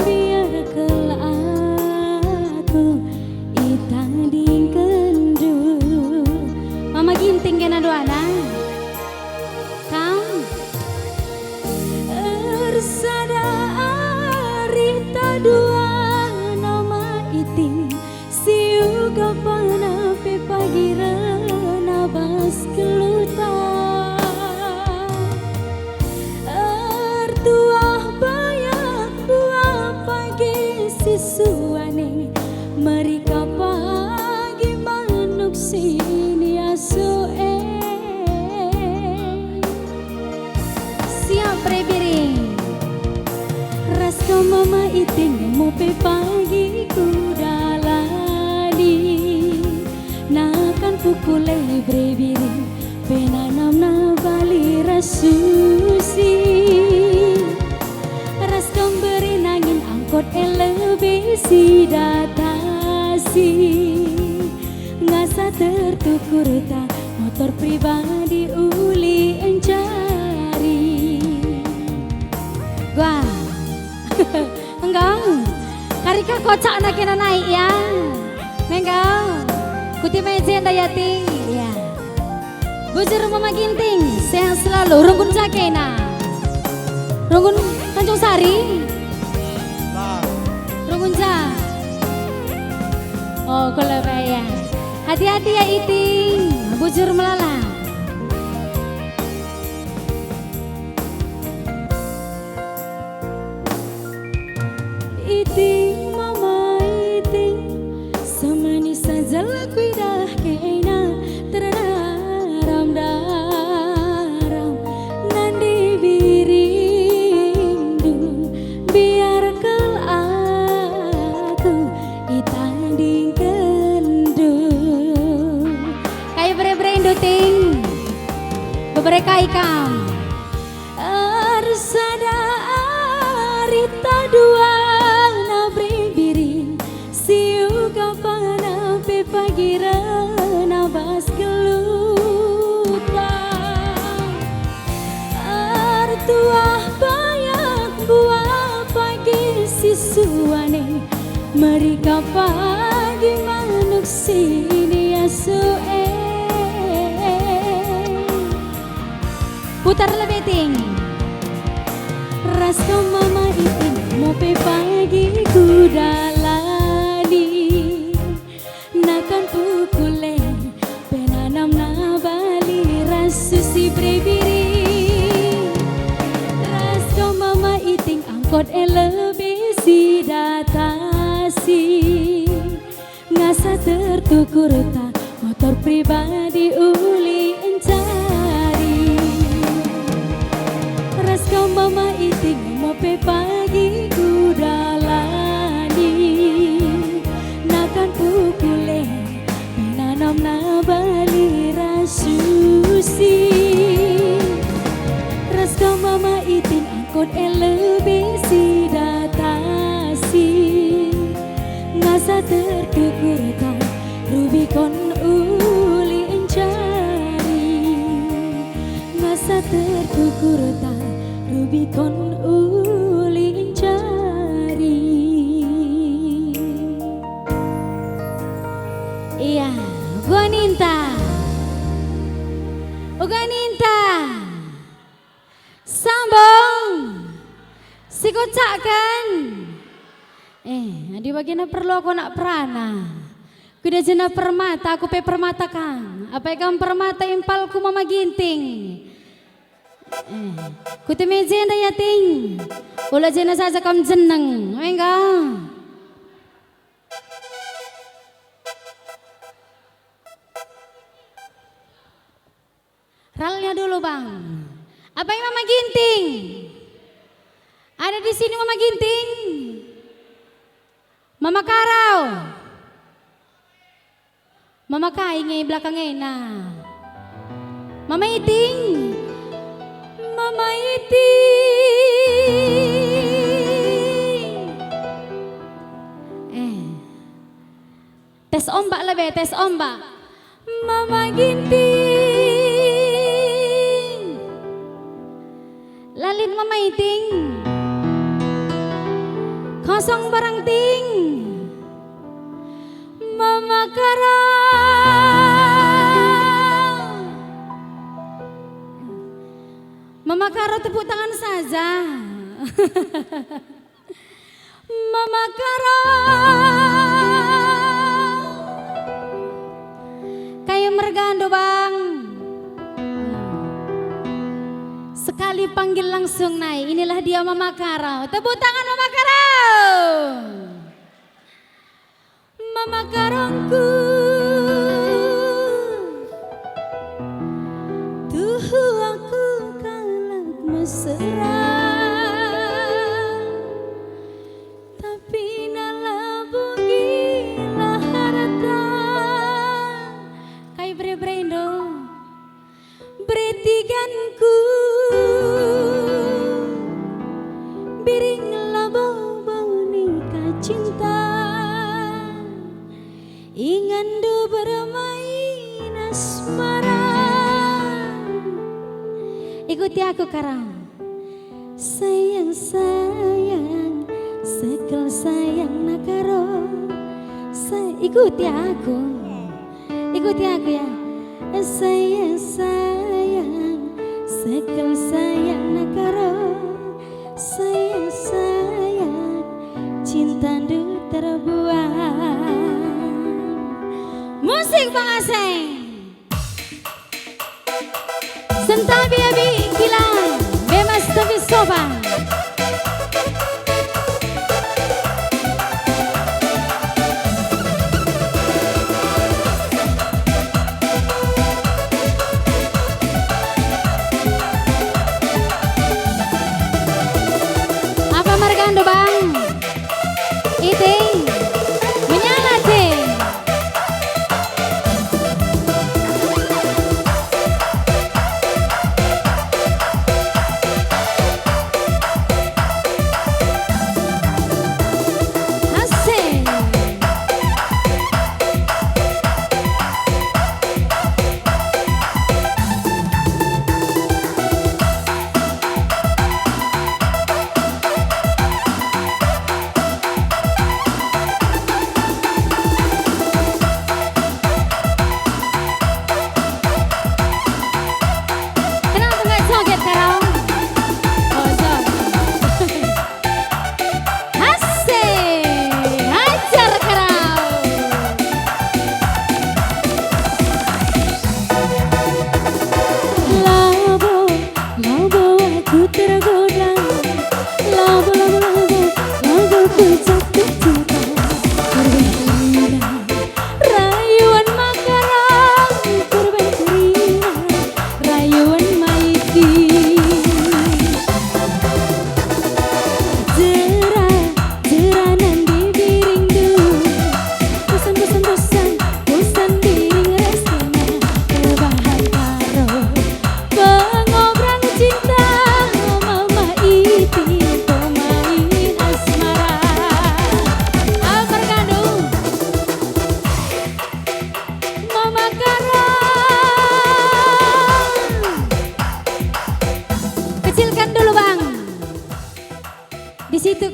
biar kelaku itanding kendu. Mama Ginting kena doana kang ersada arita dua nama iting siuga panape pagira nabas keluta ertuah bayak buah pagi sisuane mereka pagi manuk sini asue siap prebiring raska mama iting mau pe pagi kudalani nakan pukul prebiring penanam na bali rasusi raska beri nangin angkot elevasi datasi ngasa tertukur tak motor pribadi uli encari gua enggak karika kocak nakena naik ya enggak kuti mejen dayating ya bujur Mama Ginting sehat selalu Runggun Jakena Runggun Tanjung Sari Runggun Jak. Oh kalau ya hati-hati ya iting bujur melalang. Iting mama iting, semanis saja laku dah kena terdaram-daram. Nandi birindu biar kel aku itanding kendu. Kayak bre-brendo ting, bebereka ikam. Arsada arita dua nabri biring siuga panape pagira nabas keluta artuah bayak buah pagi sisuane mereka pagi manuk sini asue Putar lebih tinggi. Rasko mama iting mope pagi kudalani nakan pukule penanam na bali rasu si brebiri. Rasko mama iting angkot lebih si datasi ngasa tertukur tak motor pribadi uli encari. Rasko mama iting mope pagi kudalani nakan pukule pinanam na bali rasusi. Rasko mama iting angkot lebih si datasi ngasa tertukur tak Rubicon uli encari ngasa tertukur tak Rubicon uli encari. Iya, gua ninta sambung si kocakan. Di bagian perlu aku nak perana. Kuda jena permata, aku pe permata kang. Apa yang permata impalku mama ginting. Ku teme jena ya ting. Ula jena saja kam jeneng. Enggak. Ralnya dulu bang. Apa yang mama ginting? Ada di sini mama ginting. Mama Karau. Mama Kainge belakangnya nah. Mama Iting. Mama Iting. Tes ombak lah be, tes ombak. Mama Ginting. Lalin Mama Iting. Kosong barang ting. Mama Karau. Mama Karau tepuk tangan saja. Mama Karau. Kayak mergando bang. Sekali panggil langsung naik. Inilah dia Mama Karau. Tepuk tangan Mama Karau. Mama Karangku tuh aku kalah mesra tapi nala bugilah harta kai bre-brendo bretiganku biring labau-bau nikah cinta ingandu bermain asmara. Ikuti aku Karang. Sayang sayang sekel sayang nakaro. Ikuti aku ya. Sayang sayang sekel sayang nakaro. Sayang sayang cinta ndu terbuang. Musik Bang Aseng. Sentabi abi kilang bemas tapi soban. Apa margando bang? Iting menyala ting.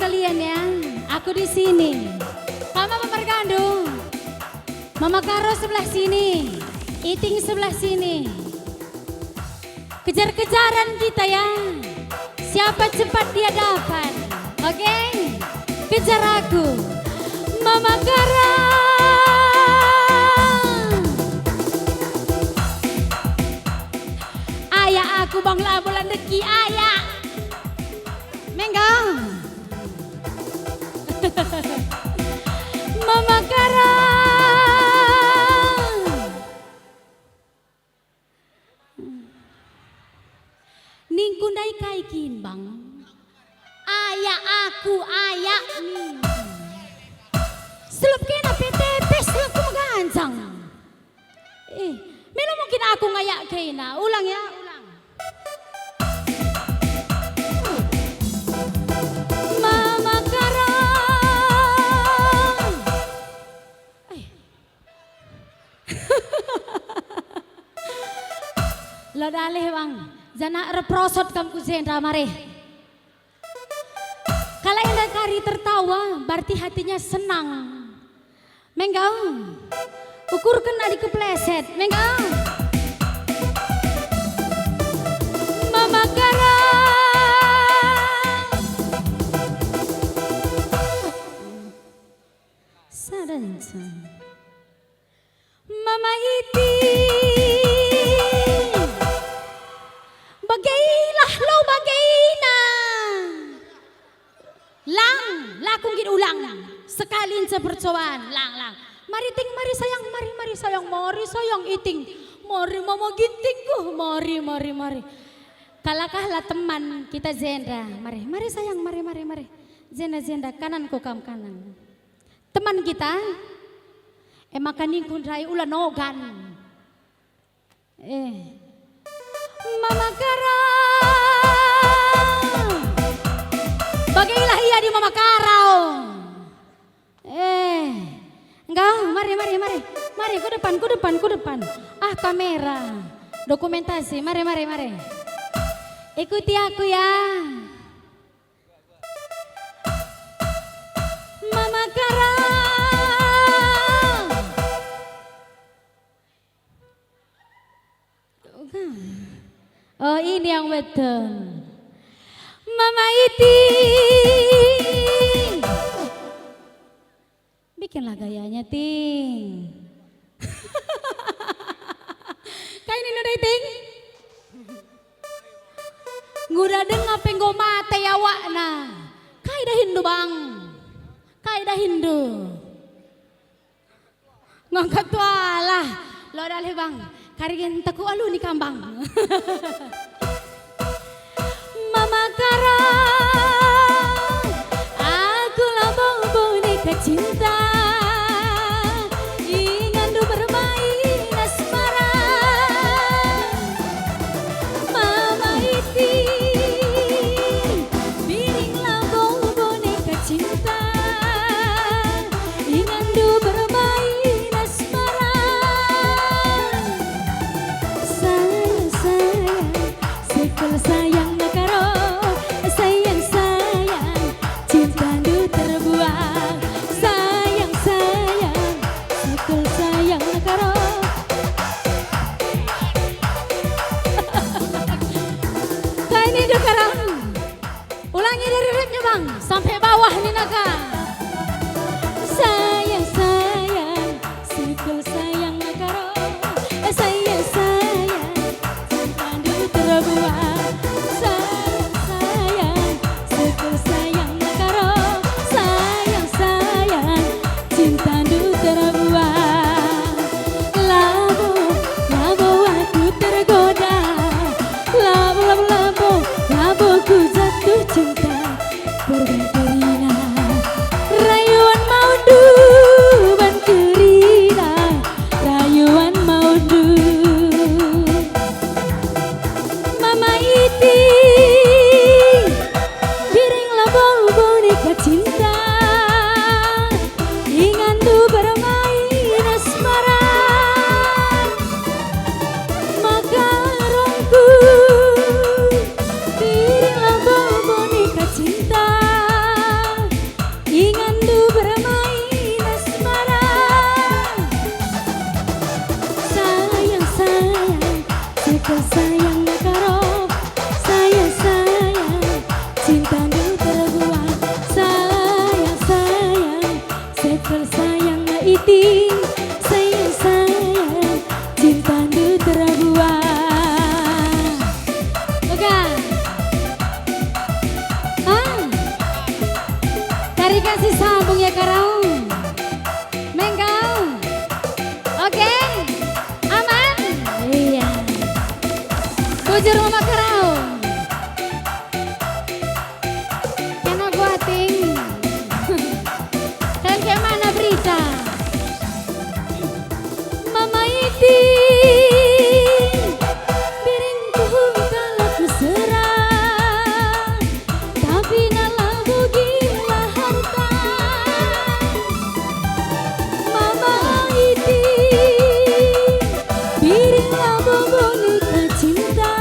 sekalian ya, aku di sini. Mama Margando, Mama Karo sebelah sini, Iting sebelah sini. Kejar-kejaran kita ya. Siapa cepat dia dapat. Oke? Kejar aku. Mama Karo. Ayah aku bang labulan deki ayah. Menggang. Mama Karo. Ningkundai kaikin bang. Ayah aku ayah nih. Selep kena PTP selep ku magancang. Milo mungkin aku ngayak kena. Ulang ya, ulang. Mama Karo. Lo dalih bang. Jana reprosot kamu Zendra mare. Kalau yang kari tertawa berarti hatinya senang. Menggau. Ukur kena di kepleset. Menggau. Mama Karo. Sadansa. Mama Iti. Bagailah lo bagaina. Lang, lakung gin ulang. Sekalin sepercobaan, lang. Mari ting, mari sayang, mari sayang iting. Mari mama gintingku, mari. Kalakahlah teman kita Zendra. Mari sayang, mari. Zendra, kananku kam kanan. Teman kita, makan ningkun rai ulan nogan. Mama Karo. Bagailah ia di Mama Karo. Enggak, mari ku depan. Ah kamera, dokumentasi, mari. Ikuti aku ya. Mama Karo. Oh ini yang betul. Mama Iti. Bikinlah gayanya Ting. Kayak ini udah Ting. Ngudah dengar penggo mata ya wakna. Kayak dah Hindu bang. Kayak dah Hindu. Ngangkat tualah. Lo dalih bang. Karigen taku alu ni kambang. Mama Karo. Aku lambang boneka cinta. Ingin bermain asmara. Mama Iti. Biring lambang boneka cinta. Ingin bermain asmara. Sayang Karo, sayang cinta du terbuang. Sayang sekul sayang Karo. Kayak ini do Karo. Ulangi dari ripnya bang, sampai bawah nih naga. Sayang sekul sayang Karo. Sayang cinta du terbuang. sekel sayang karo sayang cinta nu terbuang sayang sekel sayang iting sayang cinta nu terbuang. Oke. Tarik kasih sambung ya karau. Menggau. Oke. Aman? Iya. Bujur mama karau. Kena gua ting. Dan kayak mana berita? Mama iting. Biringku kalau ku serang. Tapi nalah bugilah harta. Mama iting. Biringlah boneka cinta.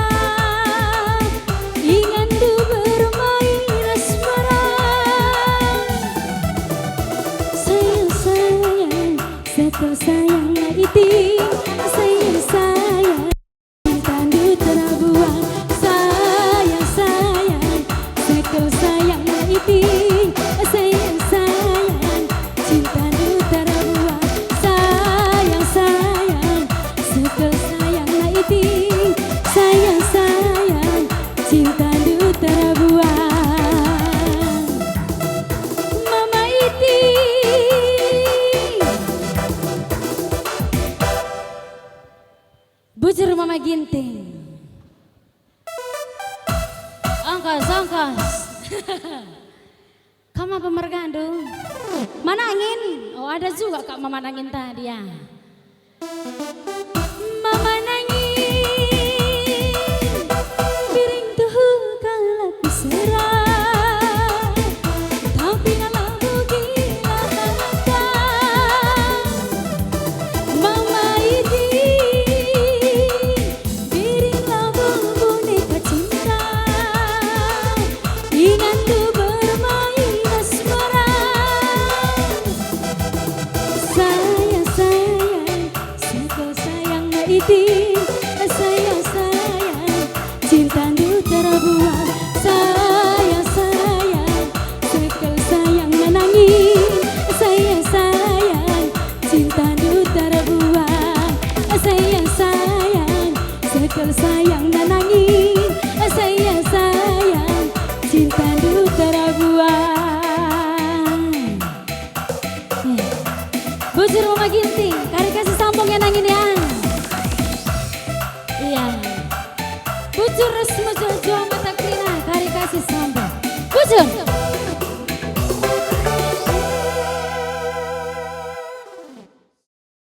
Ingin du bermain asmara. Sayang setel sayang iting. Sayang cinta nu terbuang. Sayang sekel sayang iting. Sayang cinta nu terbuang. Sayang sekel sayang iting. Sayang cinta nu terbuang. Mama iting. Bujur mama ginting. Angkas. Kamu apa mergandung? Mana angin? Oh ada juga kak mama nangin tadi ya. Mama nangin, piring tuh kalau ku serang, tapi nalah bugilah harta. Mama iting, piringlah boneka cinta. Ingat tuh bermain asmara. Sayang sekel sayang iting. Sayang cinta nu terbuang. Sayang sekel sayang nangis. Sayang cinta nu terbuang. Sayang sekel sayang nangis. Sayang cinta nu terbuang. Bujur mama ginting, kari kasih sambung ya nangin ya. Iya. Bujur resmi jojo mata klina, kari kasih sambung. Bujur.